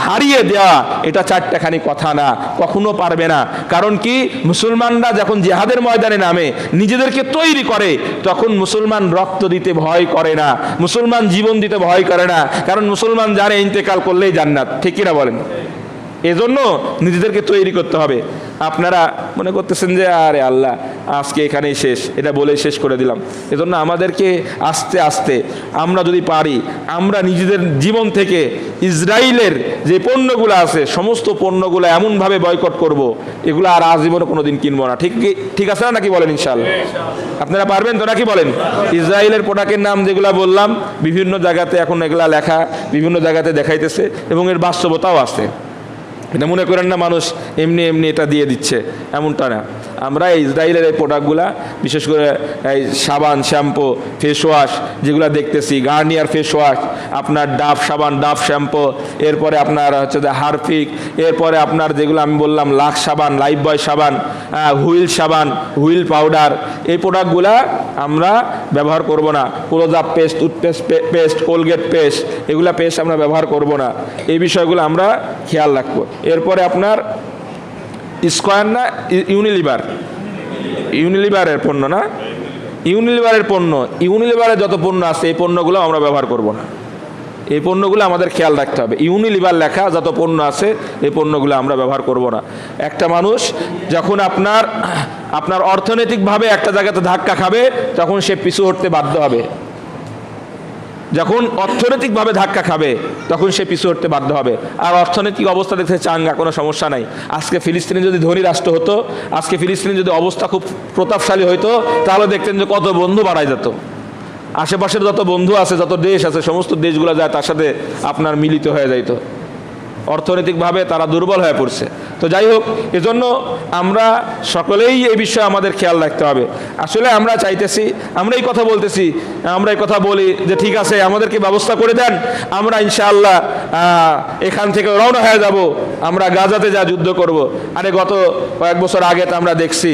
হারিয়ে দেওয়া, এটা চারটাখানি কথা না, কখনো পারবে না। কারণ কি, মুসলমানরা যখন জিহাদের ময়দানে নামে, নিজেদেরকে তৈরি করে, তখন মুসলমান রক্ত দিতে ভয় করে না, মুসলমান জীবন দিতে ভয় করে না। কারণ মুসলমান জানে ইন্তেকাল করলেই জান্নাত। ঠিক কিনা বলেন? এজন্য নিজেদেরকে তৈরি করতে হবে। আপনারা মনে করতেছেন যে আরে আল্লাহ আজকে এখানেই শেষ, এটা বলেই শেষ করে দিলাম। এজন্য আমাদেরকে আস্তে আস্তে আমরা যদি পারি, আমরা নিজেদের জীবন থেকে ইসরায়েলের যে পণ্যগুলো আছে, সমস্ত পণ্যগুলো এমনভাবে বয়কট করব, এগুলো আর আজীবনে কোনোদিন কিনবো না। ঠিক আছে না, নাকি বলেন? ইনশাআল্লাহ আপনারা পারবেন তো, নাকি বলেন? ইসরায়েলের প্রোডাক্টের নাম যেগুলো বললাম, বিভিন্ন জায়গাতে এখন এগুলা লেখা, বিভিন্ন জায়গাতে দেখাইতেছে, এবং এর বাস্তবতাও আছে। এটা মনে করেন না মানুষ এমনি এমনি এটা দিয়ে দিচ্ছে, এমনটা না। আমরা ইসরায়েলের এই প্রোডাক্টগুলা, বিশেষ করে এই সাবান, শ্যাম্পু, ফেস ওয়াশ যেগুলো দেখতেছি, গার্নিয়ার ফেস ওয়াশ, আপনার ডাভ সাবান, ডাভ শ্যাম্পু, এরপরে আপনার হচ্ছে যে হারপিক, এরপরে আপনার যেগুলো আমি বললাম লাক্স সাবান, লাইফ বয় সাবান, হুইল সাবান, হুইল পাউডার, এই প্রোডাক্টগুলা আমরা ব্যবহার করব না। Close up paste, toothpaste paste, Colgate paste, এগুলা পেস্ট আমরা ব্যবহার করব না। এই বিষয়গুলো আমরা খেয়াল রাখবো। এরপরে আপনার স্কয়ার না ইউনিলিভারের পণ্য না, ইউনিলিভারের পণ্য, ইউনিলিভারের যত পণ্য আছে এই পণ্যগুলো আমরা ব্যবহার করব না। এই পণ্যগুলো আমাদের খেয়াল রাখতে হবে। ইউনিলিভার লেখা যত পণ্য আছে এই পণ্যগুলো আমরা ব্যবহার করব না। একটা মানুষ যখন আপনার অর্থনৈতিকভাবে একটা জায়গাতে ধাক্কা খাবে, তখন সে পিছু হটতে বাধ্য হবে। যখন অর্থনৈতিকভাবে ধাক্কা খাবে, তখন সে পিছু হটতে বাধ্য হবে। আর অর্থনৈতিক অবস্থা দেখতে চাঙ্গা, কোনো সমস্যা নাই। আজকে ফিলিস্তিনি যদি ধনী রাষ্ট্র হতো, আজকে ফিলিস্তিনি যদি অবস্থা খুব প্রতাপশালী হইতো, তাহলে দেখতেন যে কত বন্ধু বাড়ায় যেত। আশেপাশের যত বন্ধু আছে, যত দেশ আছে, সমস্ত দেশগুলো যায় তার সাথে আপনার মিলিত হয়ে যাইত। অর্থনৈতিকভাবে তারা দুর্বল হয়ে পড়ছে। তো যাই হোক, এজন্য আমরা সকলেই এই বিষয়ে আমাদের খেয়াল রাখতে হবে। আসলে আমরা চাইতেছি, আমরা এই কথা বলতেছি, আমরা এই কথা বলি যে ঠিক আছে আমাদেরকে ব্যবস্থা করে দেন, আমরা ইনশাআল্লাহ এখান থেকে রওনা হয়ে যাব, আমরা গাজাতে যা যুদ্ধ করব। আরে গত কয়েক বছর আগে তো আমরা দেখছি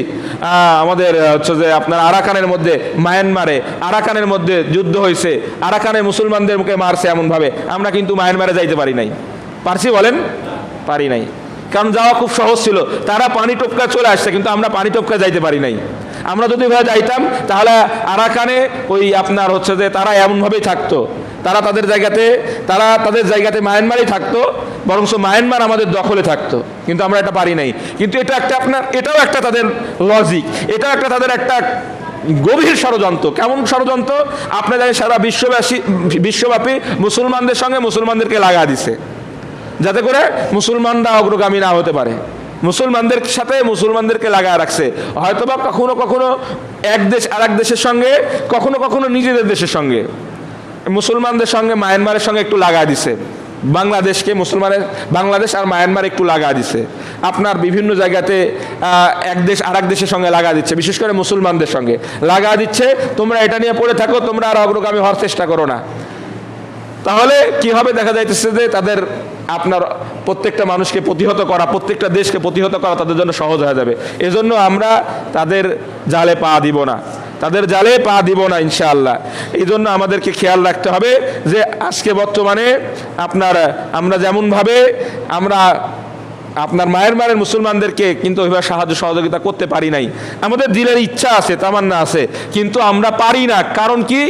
আমাদের হচ্ছে যে আপনার আরাকানের মধ্যে, মায়ানমারে আরাকানের মধ্যে যুদ্ধ হয়েছে, আরাকানে মুসলমানদের মুখে মারছে এমনভাবে, আমরা কিন্তু মায়ানমারে যাইতে পারি নাই। পারছি বলেন? পারি নাই, কারণ যাওয়া খুব সহজ ছিল। তারা পানি টপকা চলে আসছে, কিন্তু আমরা পানি টপকা যাইতে পারি নাই। আমরা যদি ভাই যাইতাম তাহলে আরাকানে ওই আপনার হচ্ছে যে তারা এমনভাবেই থাকতো, তারা তাদের জায়গাতে মায়ানমারেই থাকতো, বরঞ্চ মায়ানমার আমাদের দখলে থাকতো, কিন্তু আমরা এটা পারি নাই। কিন্তু এটা একটা আপনার, এটাও একটা তাদের লজিক, এটাও একটা তাদের একটা গভীর ষড়যন্ত্র। কেমন ষড়যন্ত্র? আপনি জানেন সারা বিশ্বব্যাপী মুসলমানদের সঙ্গে মুসলমানদেরকে লাগা দিছে, যাতে করে মুসলমানরা অগ্রগামী না হতে পারে। মুসলমানদের সাথে মুসলমানদেরকে লাগা রাখছে, হয়তোবা কখনো কখনো এক দেশ আর এক দেশের সঙ্গে, কখনো কখনো নিজেদের দেশের সঙ্গে। মুসলমানদের সঙ্গে মায়ানমারের সঙ্গে একটু লাগা দিছে, বাংলাদেশকে বাংলাদেশ আর মায়ানমার একটু লাগা দিছে। আপনার বিভিন্ন জায়গাতে এক দেশ আর এক দেশের সঙ্গে লাগা দিচ্ছে, বিশেষ করে মুসলমানদের সঙ্গে লাগা দিচ্ছে। তোমরা এটা নিয়ে পড়ে থাকো, তোমরা আর অগ্রগামী হওয়ার চেষ্টা করো না। তাহলে কি হবে? দেখা যাইতেছে যে তাদের আপনার প্রত্যেকটা মানুষকে প্রতিহত করা, প্রত্যেকটা দেশকে প্রতিহত করা তাদের জন্য সহজ হয়ে যাবে। এজন্য আমরা তাদের জালে পা দিব না, তাদের জালে পা দিব না ইনশাআল্লাহ। এই জন্য আমাদেরকে খেয়াল রাখতে হবে যে আজকে বর্তমানে আমরা যেমনভাবে আপনার মায়ানমারের মুসলমানদেরকে কিন্তু ওইভাবে সাহায্য সহযোগিতা করতে পারি নাই। আমাদের দিলের ইচ্ছা আছে, তামান্না আছে, কিন্তু আমরা পারি না। কারণ কি?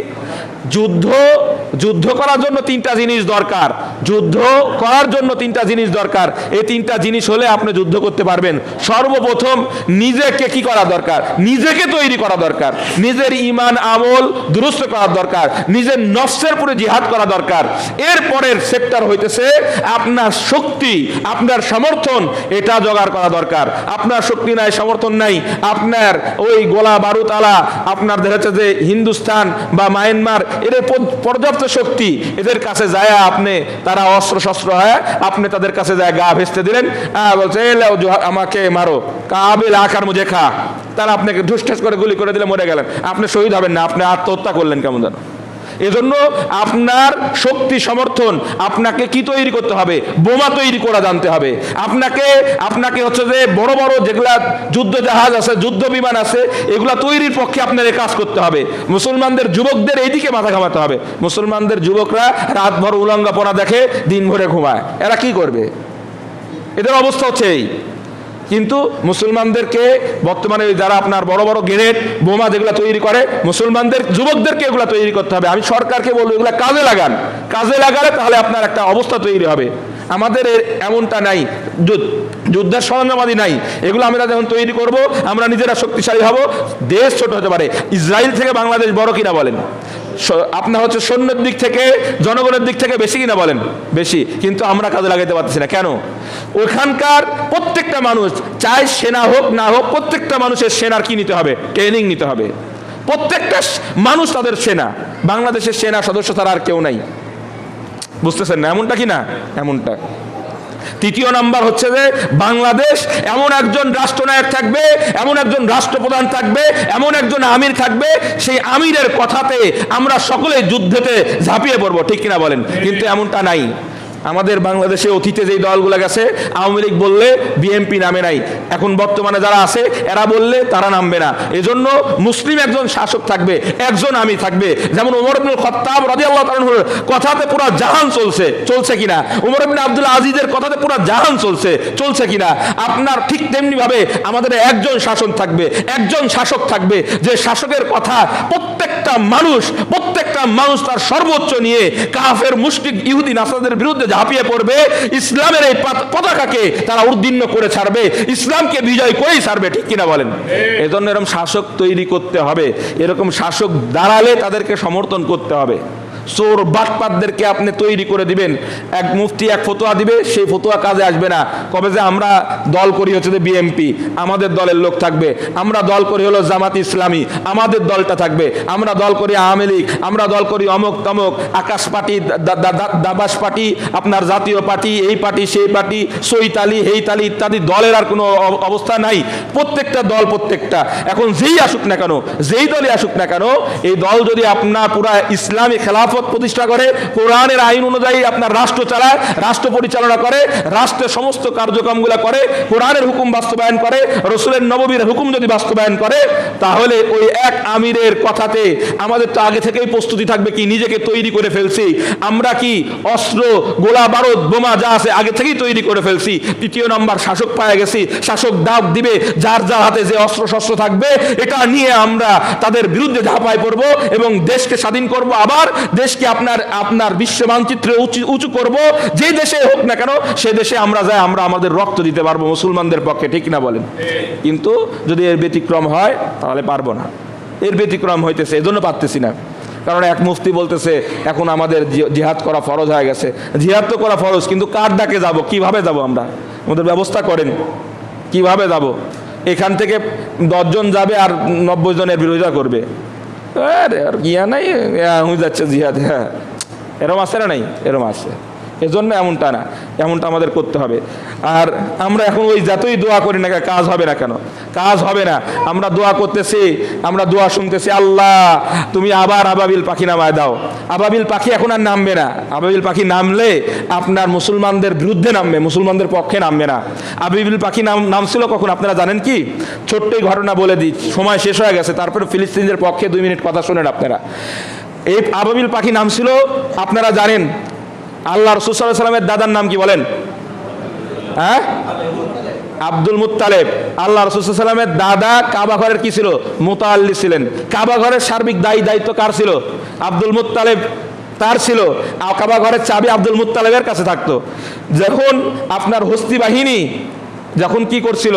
যুদ্ধ করার জন্য তিনটা জিনিস দরকার, যুদ্ধ করার জন্য তিনটা জিনিস দরকার। এই তিনটা জিনিস হলে আপনি যুদ্ধ করতে পারবেন। সর্বপ্রথম নিজেকে কি করা দরকার? নিজেকে তৈরি করা দরকার, নিজের ঈমান আমল দুরুস্ত করা দরকার, নিজের নফসের উপরে জিহাদ করা দরকার। এরপরের সেক্টর হইতেছে আপনার শক্তি, আপনার সমর্থন, এটা জোগাড় করা দরকার। আপনার শক্তি নাই, সমর্থন নাই, আপনার ওই গোলা বারুদ আলা আপনার দেখা যাচ্ছে যে হিন্দুস্তান বা মায়ানমার এদের পর্যাপ্ত শক্তি, এদের কাছে যায় আপনি, তারা অস্ত্র শস্ত্র হয়, আপনি তাদের কাছে যায় গা ভেস্তে দিলেন, বলছে আমাকে মারো, কাবিল আকার মুঝে খা, তারা আপনাকে ঢুস ঠাস করে গুলি করে দিলে মরে গেলেন, আপনি শহীদ হবেন না, আপনি আত্মহত্যা করলেন কেমন যেন। এজন্য আপনার শক্তি সমর্থন, আপনাকে কি তৈরি করতে হবে? বোমা তৈরি করা জানতে হবে। আপনাকে হচ্ছে যে বড় বড় যেগুলা যুদ্ধ জাহাজ আছে, যুদ্ধ বিমান আছে, এগুলা তৈরির পক্ষে আপনার কাজ করতে হবে। মুসলমানদের যুবকদের এইদিকে মাথা ঘামাতে হবে। মুসলমানদের যুবকরা রাতভর উলঙ্গপনা দেখে, দিন ভরে ঘুমায়, এরা কি করবে? এদের অবস্থা হচ্ছে এই। কিন্তু মুসলমানদেরকে বর্তমানে যারা আপনার বড় বড় গ্রেনেড বোমা যেগুলো তৈরি করে, মুসলমানদের যুবকদেরকে এগুলো তৈরি করতে হবে। আমি সরকারকে বলবো এগুলো কাজে লাগান, কাজে লাগালে তাহলে আপনার একটা অবস্থা তৈরি হবে। আমাদের এমনটা নাই, যুদ্ধের সরঞ্জামাদি নাই, এগুলো আমরা যখন তৈরি করব আমরা নিজেরা শক্তিশালী হব। দেশ ছোট হতে পারে, ইসরায়েল থেকে বাংলাদেশ বড় কিনা বলেন? আপনার হচ্ছে সৈন্যের দিক থেকে, জনগণের দিক থেকে বেশি কিনা বলেন? বেশি, কিন্তু আমরা কাজে লাগাইতে পারতেছি না। কেন? ওখানকার প্রত্যেকটা মানুষ, চাই সেনা হোক না হোক, প্রত্যেকটা মানুষের সেনার কি নিতে হবে? ট্রেনিং নিতে হবে। প্রত্যেকটা মানুষ তাদের সেনা। বাংলাদেশের সেনা সদস্য তারা আর কেউ নাই, বুঝতেছেন না? এমনটা কি না? এমনটা। তৃতীয় নাম্বার হচ্ছে যে বাংলাদেশ এমন একজন রাষ্ট্রনায়ক থাকবে, এমন একজন রাষ্ট্রপ্রধান থাকবে, এমন একজন আমির থাকবে, সেই আমিরের কথাতে আমরা সকলে যুদ্ধেতে ঝাঁপিয়ে পড়বো, ঠিক কিনা বলেন? কিন্তু এমনটা নাই। আমাদের বাংলাদেশে অতীতে যেই দলগুলো গেছে, আওয়ামী লীগ বললে বিএনপি নামে নাই, এখন বর্তমানে যারা আছে এরা বললে তারা নামবে না। এজন্য মুসলিম একজন শাসক থাকবে, একজন আমির থাকবে। যেমন ওমর ইবনে খাত্তাব রাদিয়াল্লাহু তাআলা আনহুর কথাতে পুরো জাহান চলছে কিনা? ওমর ইবনে আব্দুল আজিজের কথাতে পুরো জাহান চলছে কিনা? আপনার ঠিক তেমনি ভাবে আমাদের একজন শাসন থাকবে, একজন শাসক থাকবে, যে শাসকের কথা প্রত্যেকটা মানুষ তার সর্বোচ্চ নিয়ে কাফের মুশরিক ইহুদি নাসারাদের বিরুদ্ধে ঝাঁপিয়ে পড়বে। ইসলামের এই পতাকাকে তারা উদ্দীর্ণ করে ছাড়বে, ইসলামকে বিজয় করেই ছাড়বে, ঠিক কিনা বলেন? এজন্য এরকম শাসক তৈরি করতে হবে। এরকম শাসক দাঁড়ালে তাদেরকে সমর্থন করতে হবে। চোর বাটপাতদেরকে আপনি তৈরি করে দিবেন। এক মুফতি এক ফতোয়া দিবে, সেই ফতোয়া কাজে আসবে না। কবে যে আমরা দল করি হচ্ছে যে বিএমপি, আমাদের দলের লোক থাকবে। আমরা দল করি হলো জামাত ইসলামী, আমাদের দলটা থাকবে। আমরা দল করি আওয়ামী লীগ, আমরা দল করি অমুক তমক, আকাশ পার্টি, দাবাস পার্টি, আপনার জাতীয় পার্টি, এই পার্টি সেই পার্টি, সৈতালি হেইতালি ইত্যাদি দলের আর কোনো অবস্থা নাই। প্রত্যেকটা দল প্রত্যেকটা, এখন যেই আসুক না কেন, যেই দলই আসুক না কেন, এই দল যদি আপনার পুরা ইসলামী খেলাফত প্রতিষ্ঠা করে, কোরআনের আইন অনুযায়ী আপনার রাষ্ট্র চালায়, রাষ্ট্র পরিচালনা করে, রাষ্ট্রের সমস্ত কার্যক্রমগুলো করে, কোরআনের হুকুম বাস্তবায়ন করে, রসুলের নববীর হুকুম যদি বাস্তবায়ন করে, তাহলে ওই এক আমিরের কথাতে আমাদের তো আগে থেকেই প্রস্তুতি থাকবে কি নিজেকে তৈরি করে ফেলছি আমরা, কি অস্ত্র গোলা বারুদ বোমা যা আছে আগে থেকেই তৈরি করে ফেলছি। তৃতীয় নম্বর শাসক পায়ে গেছি, শাসক ডাক দিবে, যার যার হাতে যে অস্ত্র শস্ত্র থাকবে এটা নিয়ে আমরা তাদের বিরুদ্ধে ঝাঁপায় পড়বো এবং দেশকে স্বাধীন করব। আবার দেশকে আপনার বিশ্ব মানচিত্রে উঁচু করব। যে দেশে হোক না কেন সে দেশে আমরা যাই, আমরা আমাদের রক্ত দিতে পারবো মুসলমানদের পক্ষে, ঠিক না বলেন? কিন্তু যদি এর ব্যতিক্রম হয় তাহলে পারবো না। এর ব্যতিক্রম হইতেছে, এজন্য পারতেছি না। কারণ এক মুফতি বলতেছে এখন আমাদের জিহাদ করা ফরজ হয়ে গেছে। জিহাদ তো করা ফরজ, কিন্তু কার ডাকে যাব, কিভাবে যাব? আমরা আমাদের ব্যবস্থা করেন, কিভাবে যাব? এখান থেকে 10 জন যাবে আর 90 জনের বিরোধিতা করবে। আরে আর গিয়া নাই, হয়ে যাচ্ছে জিহাদ। হ্যাঁ, এরম আছে না? নাই, এরম আছে। এজন্য এমনটা না, এমনটা আমাদের করতে হবে। আর আমরা এখন ওই যতই দোয়া করি না কেন, কাজ হবে না কেন? কাজ হবে না। আমরা দোয়া করতেছি, আমরা দোয়া শুনতেছি, আল্লাহ তুমি আবার আবাবিল পাখি নামায় দাও। আবাবিল পাখি এখন আর নামবে না। আবাবিল পাখি নামলে আপনার মুসলমানদের বিরুদ্ধে নামবে, মুসলমানদের পক্ষে নামবে না। আবাবিল পাখি নামছিল কখন আপনারা জানেন কি? ছোট্টই ঘটনা বলে দিই, সময় শেষ হয়ে গেছে, তারপরে ফিলিস্তিনদের পক্ষে 2 মিনিট কথা শোনেন আপনারা। এই আবাবিল পাখি নামছিল আপনারা জানেন, আল্লাহ রাসূল সাল্লাল্লাহু আলাইহি ওয়াসাল্লামের দাদার নাম কি বলেন? হ্যাঁ, আব্দুল মুত্তালিব। আল্লাহ রাসূল সাল্লাল্লাহু আলাইহি ওয়াসাল্লামের দাদা কাবা ঘরের কি ছিল? মুতাআল্লি ছিলেন। কাবা ঘরের সার্বিক দায়িত্ব কার ছিল? আব্দুল মুত্তালিব তার ছিল। কাবা ঘরের চাবি আব্দুল মুত্তালিবের কাছে থাকতো। যখন আপনার হস্তি বাহিনী যখন কি করছিল,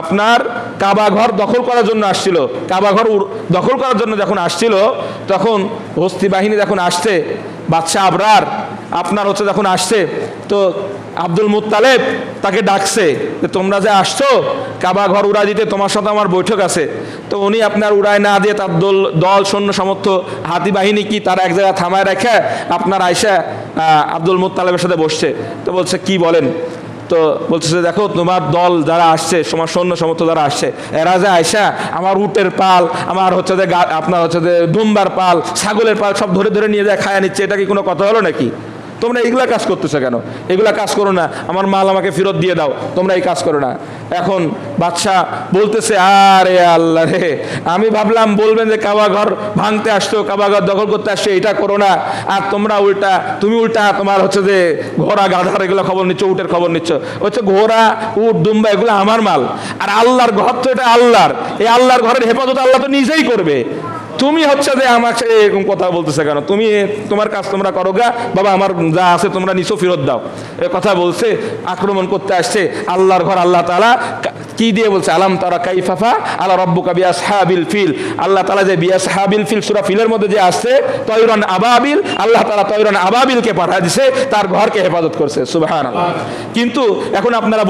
আপনার কাবা ঘর দখল করার জন্য আসছিল, কাবা ঘর দখল করার জন্য যখন আসছিল, তখন হস্তি বাহিনী যখন আসছে, বাদশাহ আবরার আপনার হচ্ছে যখন আসছে, তো আব্দুল মুত্তালিব তাকে ডাকছে যে তোমরা যে আসছো কাবা ঘর উড়াই দিতে, তোমার সাথে আমার বৈঠক আছে। তো উনি আপনার উড়ায় না দিয়ে তার দল সৈন্য সমর্থ হাতি বাহিনী কি তারা এক জায়গায় থামায় রেখে আপনার আয়সা আব্দুল মুত্তালিবের সাথে বসছে। তো বলছে কি বলেন? তো বলতেছে দেখো তোমার দল যারা আসছে, তোমার সৈন্য সমর্থ যারা আসছে, এরা যে আয়সা আমার উটের পাল, আমার হচ্ছে যে আপনার হচ্ছে যে দুম্বার পাল, ছাগলের পাল সব ধরে ধরে নিয়ে যায় খায়া নিচ্ছে, এটা কি কোনো কথা হলো নাকি? তোমরা এগুলা কাজ করতেছো কেন? এগুলা কাজ করো না, আমার মাল আমাকে ফেরত দিয়ে দাও, তোমরা এই কাজ করো না। এখন বাদশাহ বলতেছে আরে আল্লাহ রে, আমি ভাবলাম বলবেন যে কাবা ঘর ভাঙতে আসছো, কাবা ঘর দখল করতে আসছো, এটা করো না। আর তোমরা তুমি উল্টা তোমার হচ্ছে যে ঘোড়া গাধার এগুলো খবর নিচ্ছ, উটের খবর নিচ্ছ। হচ্ছে ঘোড়া উট দুম্বা এগুলো আমার মাল, আর আল্লাহর ঘর তো এটা আল্লাহর। এই আল্লাহর ঘরের হেফাজত আল্লাহ তো নিজেই করবে। তুমি হচ্ছে যে আমাকে এরকম কথা বলতেছে কেন? তুমি তোমার কাজ তোমরা করো গা বাবা, আমার যা আছে তোমরা নিচো ফেরত দাও। এ কথা বলছে, আক্রমণ করতে আসছে আল্লাহর ঘর। আল্লাহ তাআলা কি দিয়ে বলছে? আলাম তারা কাইফা আলা রাব্বুকা বিআসহাবিল ফিল। আল্লাহ তাআলা যে বিআসহাবিল ফিল সূরা ফিলের মধ্যে যে আসছে তয়রান আবাবিল, আল্লাহ তাআলা তয়রান আবাবিলকে পাঠিয়ে দিয়েছে, তার ঘরকে হেফাজত করছে। সুবহানাল্লাহ। কিন্তু এখন আপনারা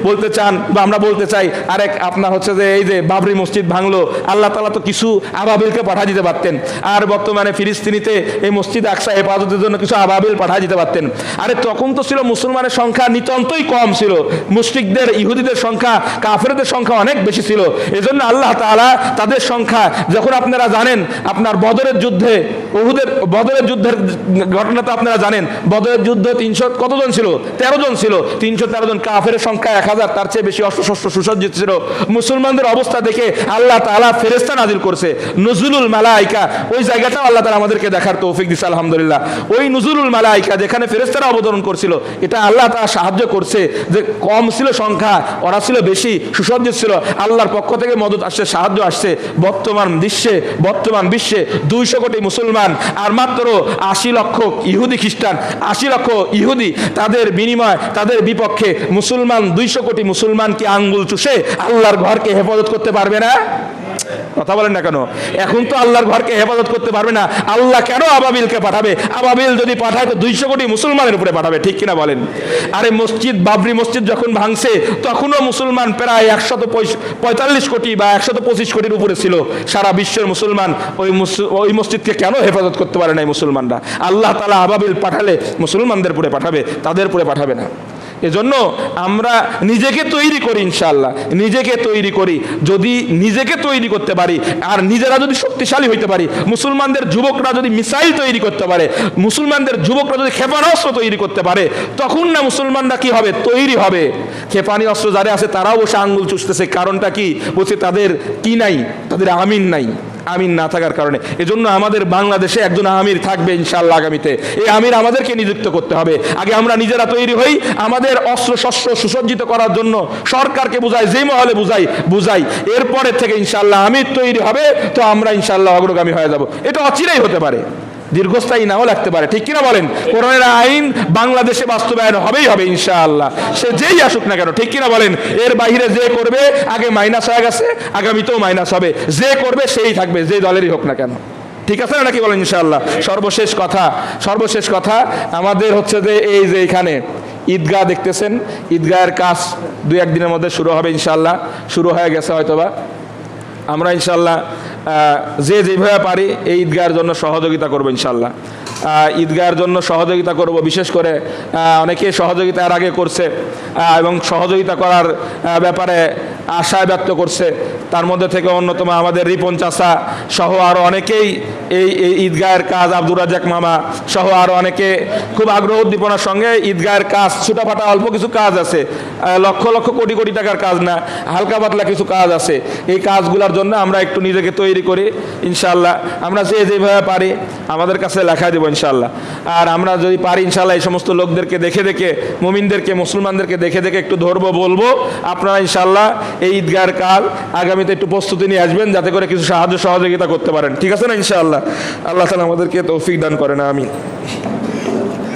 বলতে চান বা আমরা বলতে চাই, আরেক আপনার হচ্ছে যে এই যে বাবরি মসজিদ ভাঙলো, আল্লাহ তাআলা তো কিছু আবাবিলকে পাঠিয়ে দিতে পারতেন। আর বর্তমানে ফিলিস্তিনিতে এই মসজিদ আকসা হেফাজতের জন্য কিছু আবাবিল পাঠিয়ে দিতে পারতেন। আরে তখন তো ছিল মুসলমানের সংখ্যা নিতান্তই কম ছিল, মুশরিকদের ইহুদিদের সংখ্যা কাফেরদের সংখ্যা অনেক বেশি ছিল। এজন্য আল্লাহ তাআলা তাদের সংখ্যা, যখন আপনারা জানেন আপনার বদরের যুদ্ধের ঘটনা তো আপনারা জানেন, বদরের যুদ্ধে 300 কতজন ছিল? 13 জন ছিল। 313 জন, কাফেরের সংখ্যা 1000, তার চেয়ে বেশি অস্ত্র সুসজ্জিত ছিল। মুসলমানদের অবস্থা দেখে আল্লাহ তাআলা ফেরেশতা নাজিল করছে, নুজুলুল মালাইকা। ওই জায়গাটাও আল্লাহ তাআলা আমাদেরকে দেখার তৌফিক দিয়েছে আলহামদুলিল্লাহ। ওই নুজুলুল মালাইকা যেখানে ফেরেশতারা অবতরণ করছিল, এটা আল্লাহ তাআলা সাহায্য করছে। যে কম ছিল সংখ্যা, ওরা ছিল বেশি, সুসজ্জিত ছিল, আল্লাহর পক্ষ থেকে মদত আসছে, সাহায্য আসছে। বর্তমান বিশ্বে 200 কোটি মুসলমান আর মাত্র 80 লক্ষ ইহুদি খ্রিস্টান, 80 লক্ষ ইহুদি, তাদের বিনিময় তাদের বিপক্ষে মুসলমান 200 কোটি মুসলমান কি আঙ্গুল চুষে আল্লাহর ঘরকে হেফাজত করতে পারবে না? কথা বলেন না কেন? এখন তো আল্লাহর ঘরকে হেফাজত করতে পারবে না, আল্লাহ কেন আবাবিলকে পাঠাবে? আবাবিল যদি পাঠায় তো 200 কোটি মুসলমানের উপরে পাঠাবে, ঠিক কিনা বলেন? আরে মসজিদ, বাবরি মসজিদ যখন ভাঙছে তখনও মুসলমান প্রায় 145 কোটি বা 125 কোটির উপরে ছিল সারা বিশ্বের মুসলমান। ওই মসজিদকে কেন হেফাজত করতে পারে নাই মুসলমানরা? আল্লাহ তাআলা আবাবিল পাঠালে মুসলমানদের উপরে পাঠাবে, তাদের উপরে পাঠাবে না। এজন্য আমরা নিজেকে তৈরি করি, ইনশাআল্লাহ নিজেকে তৈরি করি। যদি নিজেকে তৈরি করতে পারি আর নিজেরা যদি শক্তিশালী হইতে পারি, মুসলমানদের যুবকরা যদি মিসাইল তৈরি করতে পারে, মুসলমানদের যুবকরা যদি ক্ষেপণাস্ত্র তৈরি করতে পারে, তখন না মুসলমানরা কি হবে? তৈরি হবে। ক্ষেপণী অস্ত্র যারা আছে তারাও বসে আঙ্গুল চুষতেছে, কারণটা কি? বলছে তাদের কি নাই, তাদের আমিন নাই। আমিন না থাকার কারণে এজন্য আমাদের বাংলাদেশে একজন আমির থাকবে ইনশাআল্লাহ আগামীতে। এই আমির আমাদেরকে নিযুক্ত করতে হবে। আগে আমরা নিজেরা তৈরি হই, আমাদের অস্ত্র শস্ত্র সুসজ্জিত করার জন্য সরকারকে বুঝাই, যে মহলে বুঝাই। এরপরে থেকে ইনশাআল্লাহ আমির তৈরি হবে, তো আমরা ইনশাআল্লাহ অগ্রগামী হয়ে যাব। এটা অচিরেই হতে পারে, দীর্ঘস্থায়ী নাও লাগতে পারে, ঠিক কিনা বলেন? কোরআনের আইন বাংলাদেশে বাস্তবায়ন হবেই হবে ইনশাআল্লাহ, সে যেই আসুক না কেন, ঠিক কিনা বলেন? এর বাইরে যে করবে, আগে মাইনাস হয়ে গেছে, আগামীতেও মাইনাস হবে। যে করবে সেই থাকবে, যে দলেরই হোক না কেন, ঠিক আছে নাকি বলেন? ইনশাআল্লাহ। সর্বশেষ কথা আমাদের হচ্ছে যে এই যে এখানে ঈদগাহ দেখতেছেন, ঈদগাহের কাজ 2-1 দিনের মধ্যে শুরু হবে ইনশাআল্লাহ। শুরু হয়ে গেছে হয়তোবা। আমরা ইনশাআল্লাহ যে যেভাবে পারি এই ঈদগাহের জন্য সহযোগিতা করবো ইনশাআল্লাহ। ঈদগাহের জন্য সহযোগিতা করব। বিশেষ করে অনেকেই সহযোগিতা এর আগে করছে এবং সহযোগিতা করার ব্যাপারে আশায় ব্যক্ত করছে। তার মধ্যে থেকে অন্যতম আমাদের রিপন চাচা সহ আরও অনেকেই এই ঈদগাহের কাজ, আব্দুর রাজ্জাক মামা সহ আরও অনেকে খুব আগ্রহ উদ্দীপনার সঙ্গে ঈদগাহের কাজ, ছোটাফাটা অল্প কিছু কাজ আছে, লক্ষ লক্ষ কোটি কোটি টাকার কাজ না, হালকা পাতলা কিছু কাজ আছে। এই কাজগুলোর জন্য আমরা একটু নিজেকে তৈরি করি ইনশাআল্লাহ। আমরা যেভাবে পারি আমাদের কাছে লেখা দেবো ইনশাআল্লাহ। আর আমরা যদি পারি ইনশাআল্লাহ এই সমস্ত লোকদেরকে দেখে দেখে, মুমিনদেরকে, মুসলমানদেরকে দেখে দেখে একটু ধরবো, বলবো আপনারা ইনশাআল্লাহ এই ঈদগাহের কাজ আগামীতে একটু প্রস্তুতি নিয়ে আসবেন, যাতে করে কিছু সাহায্য সহযোগিতা করতে পারেন, ঠিক আছে না? ইনশাআল্লাহ। আল্লাহ তাআলা আমাদেরকে তৌফিক দান করেন, আমিন।